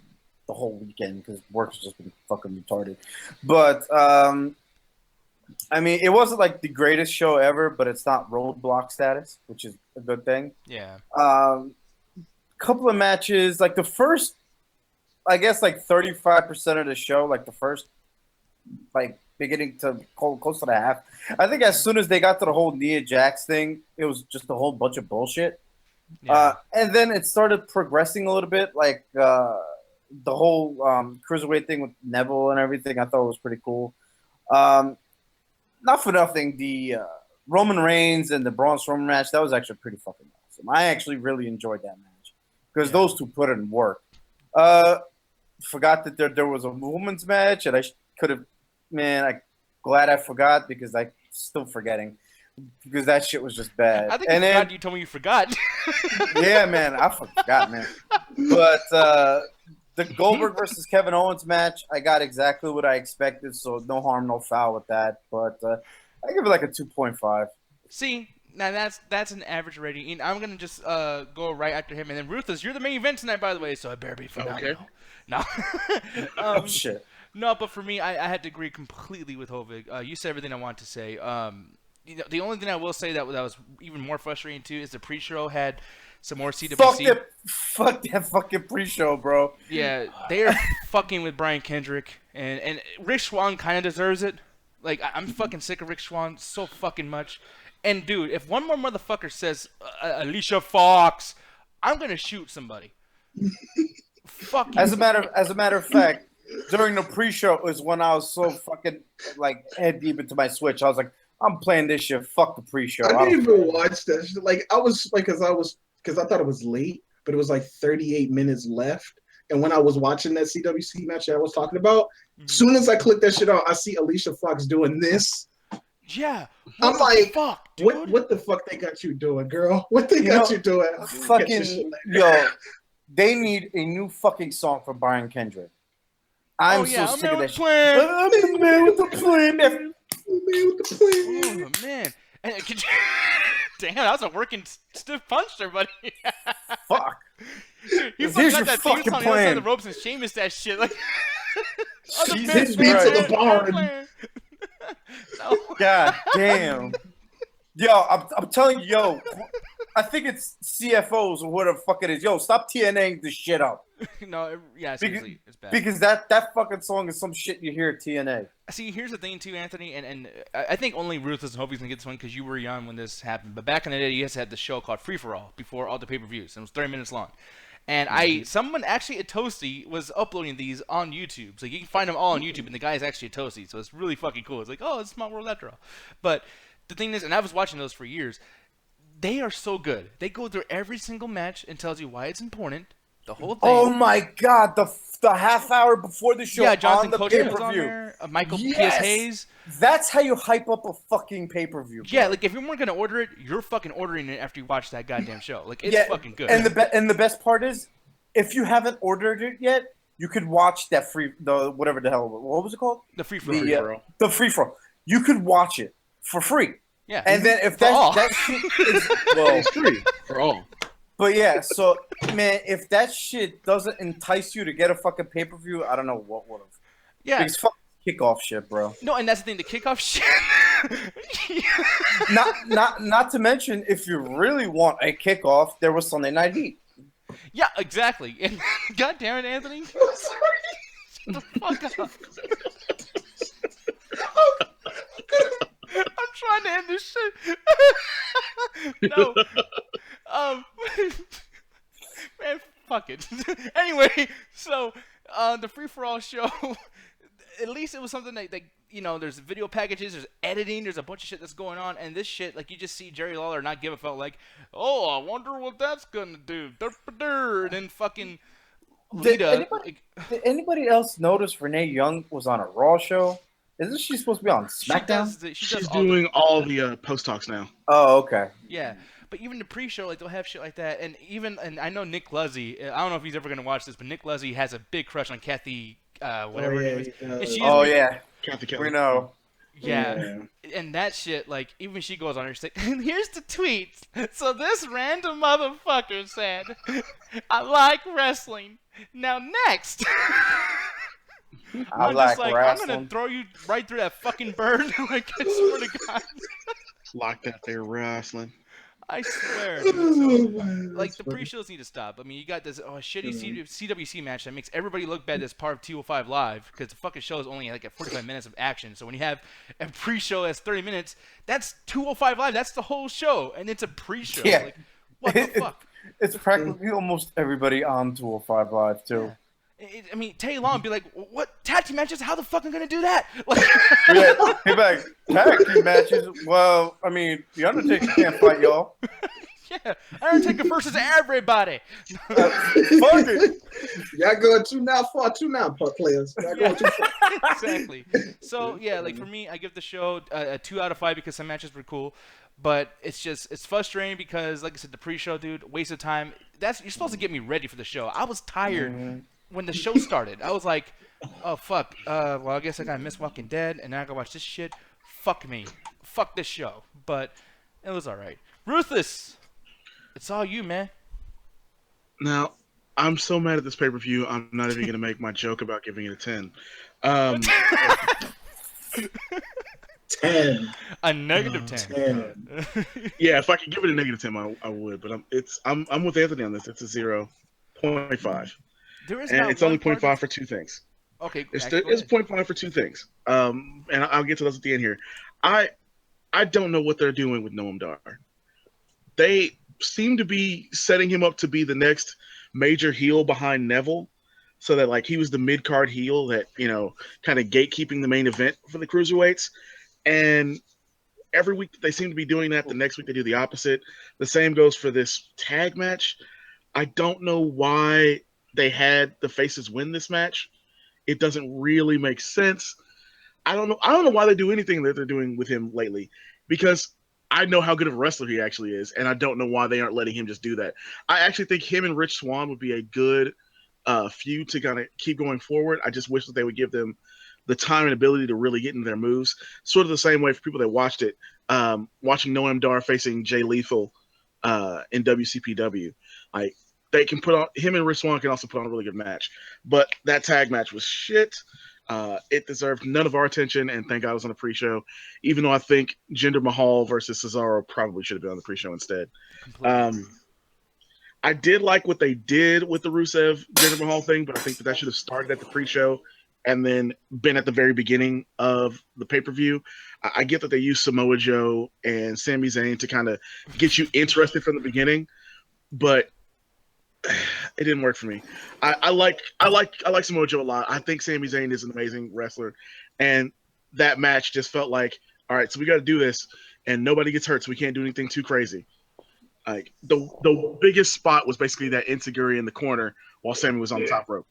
the whole weekend because work's just been fucking retarded. But I mean, it wasn't like the greatest show ever, but it's not roadblock status, which is a good thing. Yeah. Couple of matches, like the first, I guess, like 35% of the show, like the first, like beginning to close to the half. I think as soon as they got to the whole Nia Jax thing, it was just a whole bunch of bullshit. Yeah. And then it started progressing a little bit, like the whole cruiserweight thing with Neville and everything. I thought was pretty cool. Not for nothing, the Roman Reigns and the Braun Strowman match, that was actually pretty fucking awesome. I actually really enjoyed that match because those two put in work. Forgot that there was a women's match, and I could have, man, I'm glad I forgot because I'm still forgetting because that shit was just bad. I think you told me you forgot. Yeah, man, I forgot, man. But the Goldberg versus Kevin Owens match, I got exactly what I expected, so no harm, no foul with that. But I give it like a 2.5. See, now that's an average rating. And I'm gonna just go right after him, and then Ruthless, you're the main event tonight, by the way, so I better be phenomenal. Okay. No. Oh shit. No, but for me, I had to agree completely with Hovig. You said everything I wanted to say. You know, the only thing I will say that was even more frustrating too is the pre-show had some more CWC. Fuck that fucking pre-show, bro. Yeah, they are fucking with Brian Kendrick, and Rick Swann kind of deserves it. Like, I'm fucking sick of Rick Swann so fucking much. And dude, if one more motherfucker says Alicia Fox, I'm gonna shoot somebody. Fuck you. As a matter of fact, during the pre-show is when I was so fucking like head deep into my Switch. I was like, I'm playing this shit. Fuck the pre-show. I didn't even watch that shit. Like, I was like, because I thought it was late, but it was like 38 minutes left. And when I was watching that CWC match that I was talking about, as soon as I click that shit out, I see Alicia Fox doing this. Yeah. I'm like, fuck, dude? What the fuck they got you doing, girl? What they got you doing? Fucking, yo, they need a new fucking song for Brian Kendrick. I'm so sick of that shit. I'm the man with the plan. Oh, man. And, damn, that was a working stiff punch there, buddy. Fuck. You Here's got your that fucking thing plan. on the ropes and Sheamus that shit. Like, Jesus beats of the barn. No. God damn. Yo, I'm telling you, yo, I think it's CFOs or whatever the fuck it is. Yo, stop TNAing this shit up. No, yeah, seriously, it's bad. Because that fucking song is some shit you hear at TNA. See, here's the thing too, Anthony, and I think only Ruthless and Hopey's gonna get this one because you were young when this happened. But back in the day, you guys had the show called Free for All before all the pay-per-views, and it was 30 minutes long. And someone actually at Toasty was uploading these on YouTube, so you can find them all on YouTube. And the guy is actually a Toasty, so it's really fucking cool. It's like, oh, it's Small World after all. But the thing is, and I was watching those for years, they are so good. They go through every single match and tells you why it's important. The whole thing. Oh my god, the half hour before the show, yeah, Jonathan on the Coachman was pay-per-view. on there. Michael Yes! P.S. Hayes. That's how you hype up a fucking pay-per-view. Bro. Yeah, like if you weren't gonna order it, you're fucking ordering it after you watch that goddamn show. Like it's fucking good. And the best part is, if you haven't ordered it yet, you could watch that whatever the hell, what was it called? The free for all. The free for all. You could watch it for free. Yeah. And then if that shit is It's free for all. But yeah, so man, if that shit doesn't entice you to get a fucking pay-per-view, I don't know what would have. Yeah. Because fucking kickoff shit, bro. No, and that's the thing, the kickoff shit. Not to mention, if you really want a kickoff, there was Sunday Night Heat. Yeah, exactly. And God damn it, Anthony. Shut the fuck up. I'm trying to end this shit. No. Man, fuck it. Anyway, so the free for all show, at least it was something that you know, there's video packages, there's editing, there's a bunch of shit that's going on, and this shit, like, you just see Jerry Lawler not give a fuck, like, oh, I wonder what that's gonna do, and then fucking Lita. Did anybody else notice Renee Young was on a Raw show? Isn't she supposed to be on SmackDown? She's doing all the post talks now. Oh, okay. Yeah. But even the pre-show, like, they'll have shit like that. And I know Nick Luzzy, I don't know if he's ever going to watch this, but Nick Luzzy has a big crush on Kathy, whatever her name is. Yeah. Kathy Kelly. We know. Yeah. And that shit, like, even she goes on her stick. And here's the tweets. So this random motherfucker said, I like wrestling. Now next. I'm just like, wrestling. I'm gonna throw you right through that fucking bird. Like, I swear to God. Lock that there wrestling. I swear. So, like, the pre-shows need to stop. I mean, you got this shitty CWC match that makes everybody look bad as part of 205 Live because the fucking show is only like 45 minutes of action. So when you have a pre-show that's 30 minutes, that's 205 Live. That's the whole show, and it's a pre-show. Yeah. Like, what the fuck? It's practically almost everybody on 205 Live, too. Yeah. I mean, Tay Long be like, what tag team matches? How the fuck am I gonna do that? Like, hey, back tag team matches. Well, I mean, the Undertaker can't fight y'all. Yeah, Undertaker versus everybody. Fuck it. Y'all going too now, players. Y'all going too far. Exactly. So yeah, like for me, I give the show a 2 out of 5 because some matches were cool, but it's frustrating because, like I said, the pre-show, dude, waste of time. You're supposed to get me ready for the show. I was tired. When the show started, I was like, oh, fuck. Well, I guess I gotta miss Walking Dead, and now I gotta watch this shit. Fuck me. Fuck this show. But it was all right. Ruthless, it's all you, man. Now, I'm so mad at this pay-per-view, I'm not even going to make my joke about giving it a 10. 10. A negative 10. Yeah, if I could give it a negative 10, I would. But I'm with Anthony on this. It's a 0.5. And it's only 0.5 for two things. Okay, it's 0.5 for two things. And I'll get to those at the end here. I don't know what they're doing with Noam Dar. They seem to be setting him up to be the next major heel behind Neville, so that like he was the mid-card heel that, you know, kind of gatekeeping the main event for the cruiserweights. And every week they seem to be doing that. The next week they do the opposite. The same goes for this tag match. I don't know why they had the faces win this match. It doesn't really make sense. I don't know why they do anything that they're doing with him lately, because I know how good of a wrestler he actually is, and I don't know why they aren't letting him just do that. I actually think him and Rich Swann would be a good feud to kind of keep going forward. I just wish that they would give them the time and ability to really get into their moves. Sort of the same way for people that watched it, watching Noam Dar facing Jay Lethal in WCPW. Like, they can put on, him and Rich Swann can also put on a really good match. But that tag match was shit. It deserved none of our attention, and thank God it was on the pre-show, even though I think Jinder Mahal versus Cesaro probably should have been on the pre-show instead. I did like what they did with the Rusev Jinder Mahal thing, but I think that should have started at the pre-show and then been at the very beginning of the pay-per-view. I get that they used Samoa Joe and Sami Zayn to kind of get you interested from the beginning, but it didn't work for me. I like Samoa Joe a lot. I think Sami Zayn is an amazing wrestler, and that match just felt like, all right, so we got to do this, and nobody gets hurt, so we can't do anything too crazy. Like the biggest spot was basically that enziguri in the corner while Sami was on the top rope.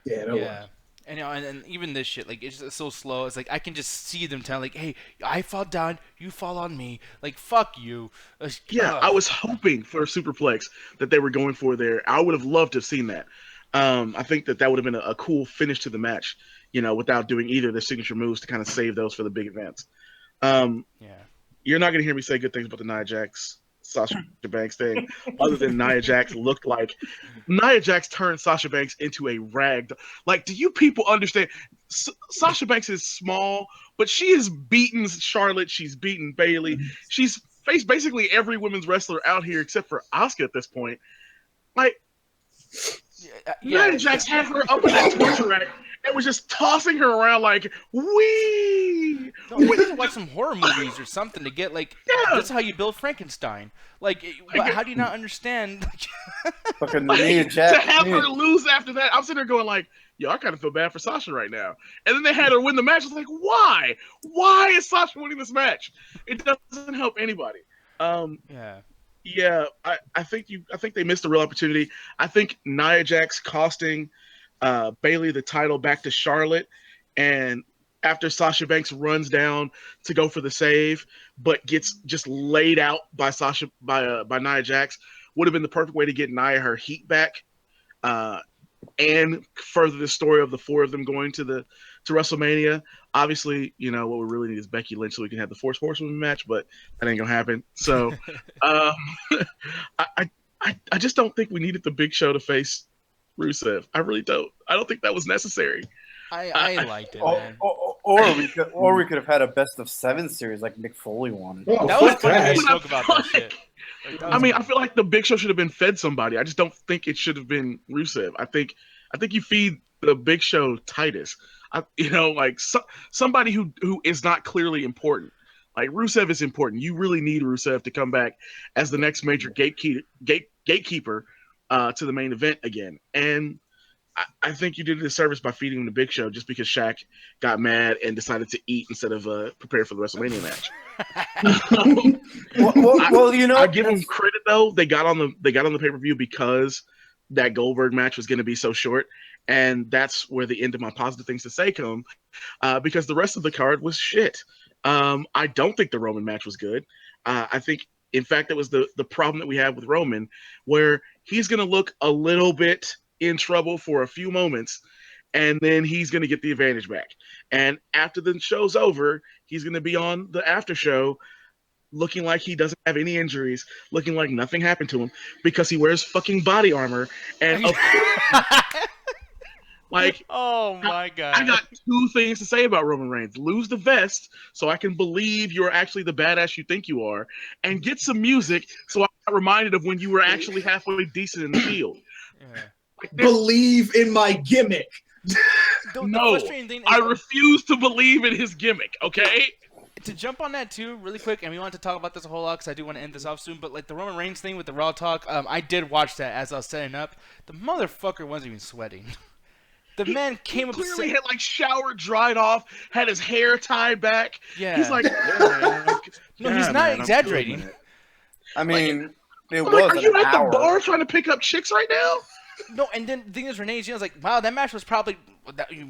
Yeah, that was. And, you know, and even this shit, like, it's just so slow. It's like I can just see them telling, like, hey, I fall down, you fall on me. Like, fuck you. Yeah, I was hoping for a superplex that they were going for there. I would have loved to have seen that. I think that would have been a cool finish to the match, you know, without doing either of their signature moves to kind of save those for the big events. You're not going to hear me say good things about the Nia Jax Sasha Banks thing, other than Nia Jax looked like Nia Jax turned Sasha Banks into a rag. Like, do you people understand? Sasha Banks is small, but she has beaten Charlotte. She's beaten Bayley. She's faced basically every women's wrestler out here except for Asuka at this point. Like, Nia Jax had her up in that torture rack and was just tossing her around like, wee. No, we need to watch some horror movies or something to get, like, that's how you build Frankenstein. Like, how do you not understand? Fucking to have her lose after that, I'm sitting there going like, yo, I kind of feel bad for Sasha right now. And then they had her win the match. I was like, why? Why is Sasha winning this match? It doesn't help anybody. Yeah, I think they missed a real opportunity. I think Nia Jax costing Bayley the title back to Charlotte, and after Sasha Banks runs down to go for the save, but gets just laid out by Nia Jax, would have been the perfect way to get Nia her heat back. and further the story of the four of them going to WrestleMania. Obviously, what we really need is Becky Lynch so we can have the Four Horsewomen match, but that ain't gonna happen. So, I just don't think we needed the Big Show to face Rusev. I really don't. I don't think that was necessary. I liked it, man. Or we could have had a best of 7 series like Mick Foley wanted. Oh, That was fuck funny when that. we spoke about that shit. I feel like the Big Show should have been fed somebody. I just don't think it should have been Rusev. I think you feed the Big Show Titus. Somebody who is not clearly important. Like Rusev is important. You really need Rusev to come back as the next major gatekeeper to the main event again. And I think you did a disservice by feeding him the Big Show just because Shaq got mad and decided to eat instead of prepare for the WrestleMania match. I give them credit though. They got on the pay-per-view because that Goldberg match was going to be so short, and that's where the end of my positive things to say come. Because the rest of the card was shit. I don't think the Roman match was good. I think, in fact, that was the problem that we had with Roman, where he's going to look a little bit in trouble for a few moments, and then he's going to get the advantage back. And after the show's over, he's going to be on the after show looking like he doesn't have any injuries, looking like nothing happened to him because he wears fucking body armor. And of course, oh my God. I got 2 things to say about Roman Reigns. Lose the vest so I can believe you're actually the badass you think you are, and get some music so I got reminded of when you were actually halfway decent in the field. Yeah. Believe in my gimmick. No, I refuse to believe in his gimmick, okay? To jump on that too, really quick, and we want to talk about this a whole lot because I do want to end this off soon, but like the Roman Reigns thing with the Raw Talk, I did watch that as I was setting up. The motherfucker wasn't even sweating. The man came up clearly had like showered, dried off, had his hair tied back. Yeah. He's like, no, he's not exaggerating. I mean, it was are you an at hour. the bar trying to pick up chicks right now? No, and then the thing is, Renee, she was like, wow, that match was probably,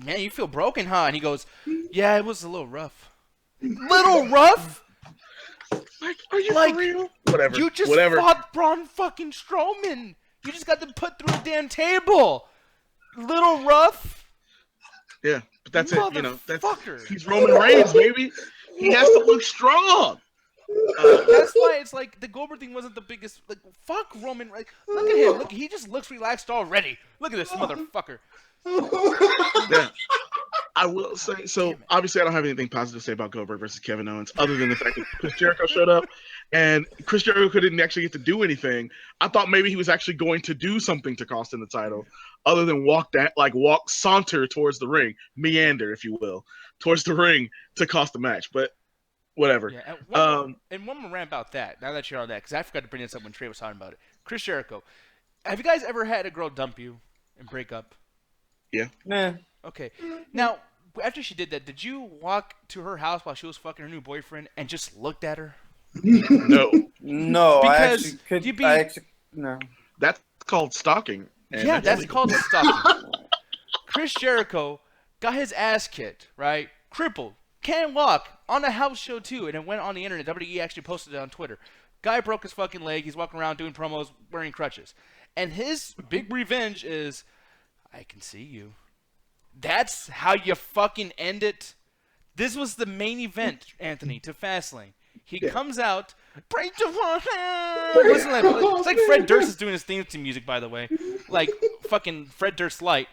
man, you feel broken, huh? And he goes, yeah, it was a little rough. Little rough? Like, are you for real? Whatever. You just fought Braun fucking Strowman. You just got them put through a damn table. Little rough? Yeah, but that's it. Fucker. He's Roman Reigns, baby. He has to look strong. That's why it's like the Goldberg thing wasn't the biggest. Like, fuck Roman. Like, look at him. Look, he just looks relaxed already. Look at this motherfucker. Yeah. I will say, so obviously I don't have anything positive to say about Goldberg versus Kevin Owens other than the fact that Chris Jericho showed up and Chris Jericho didn't actually get to do anything. I thought maybe he was actually going to do something to cost him the title other than saunter towards the ring, meander, if you will, towards the ring to cost the match. But whatever. Yeah, and one more rant about that, now that you're on that, because I forgot to bring this up when Trey was talking about it. Chris Jericho. Have you guys ever had a girl dump you and break up? Yeah. Nah. Okay. Now, after she did that, did you walk to her house while she was fucking her new boyfriend and just looked at her? No. No, Because no. That's called stalking. Yeah, that's called stalking. Chris Jericho got his ass kicked, right? Crippled. Can't walk. On a house show, too. And it went on the internet. WWE actually posted it on Twitter. Guy broke his fucking leg. He's walking around doing promos wearing crutches. And his big revenge is, I can see you. That's how you fucking end it. This was the main event, Anthony, to Fastlane. He comes out, break the listen, it's like Fred Durst is doing his theme to music, by the way. Like fucking Fred Durst light.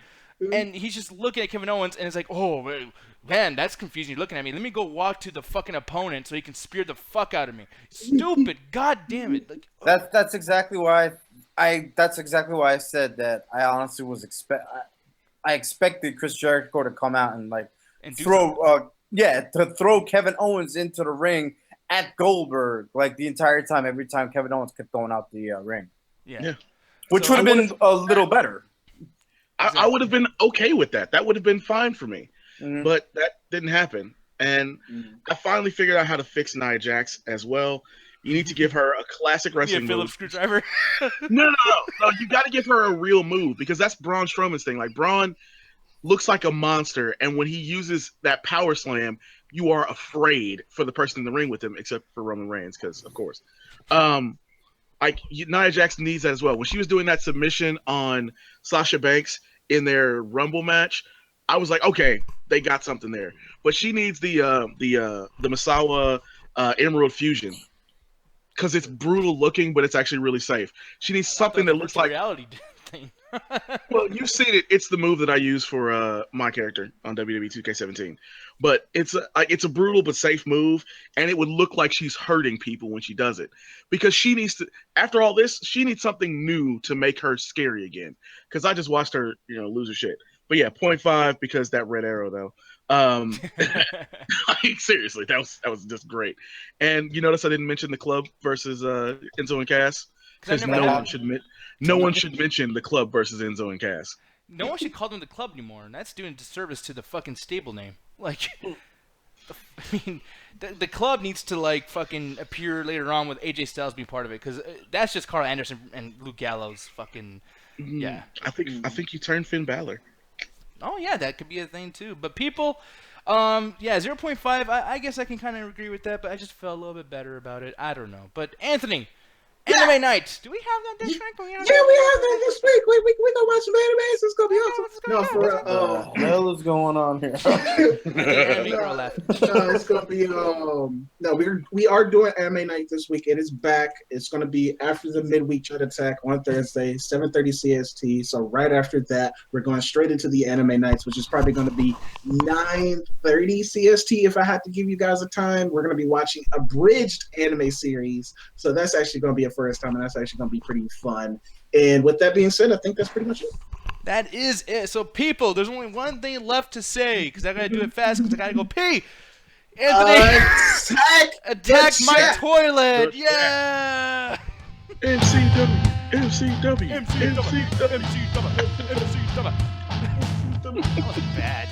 And he's just looking at Kevin Owens and it's like, oh man, that's confusing. You're looking at me. Let me go walk to the fucking opponent so he can spear the fuck out of me. Stupid. God damn it. Like, That's exactly why I said that I honestly was I expected Chris Jericho to come out and throw Kevin Owens into the ring at Goldberg like the entire time. Every time Kevin Owens kept going out the ring. Yeah. Which would have been a little better. I would have been okay with that. That would have been fine for me. Mm-hmm. But that didn't happen. And I finally figured out how to fix Nia Jax as well. You need to give her a classic wrestling move. Phillips screwdriver. No. You got to give her a real move because that's Braun Strowman's thing. Like Braun looks like a monster, and when he uses that power slam, you are afraid for the person in the ring with him, except for Roman Reigns, because of course. Nia Jax needs that as well. When she was doing that submission on Sasha Banks in their Rumble match, I was like, okay, they got something there. But she needs the Misawa Emerald Fusion because it's brutal looking, but it's actually really safe. She needs something that looks like reality thing. Well, you've seen it. It's the move that I use for my character on WWE 2K17. But it's a brutal but safe move, and it would look like she's hurting people when she does it. Because she needs to, after all this, she needs something new to make her scary again. Because I just watched her, lose her shit. But yeah, 0.5 because that red arrow though. Seriously, that was just great. And you notice I didn't mention the club versus Enzo and Cass because no one should mention the club versus Enzo and Cass. No one should call them the club anymore, and that's doing disservice to the fucking stable name. Like, the club needs to fucking appear later on with AJ Styles being part of it, because that's just Karl Anderson and Luke Gallows. Fucking yeah. I think you turned Finn Balor. Oh yeah, that could be a thing too. But people, 0.5. I guess I can kind of agree with that, but I just felt a little bit better about it. I don't know. But Anthony. Anime night. Do we have that this week? We have that this week. We gonna watch some anime. It's gonna be awesome. What the hell is going on here? It's gonna be we are doing anime night this week. It is back. It's gonna be after the midweek chat attack on Thursday, 7:30 CST. So right after that, we're going straight into the anime nights, which is probably gonna be 9:30 CST. If I had to give you guys a time, we're gonna be watching a abridged anime series. So that's actually gonna be a first time, and that's actually going to be pretty fun. And with that being said, I think that's pretty much it. That is it. So, people, there's only one thing left to say, because I got to do it fast, because I got to go pee. Anthony, attack my toilet. Yeah. MCW. That was bad.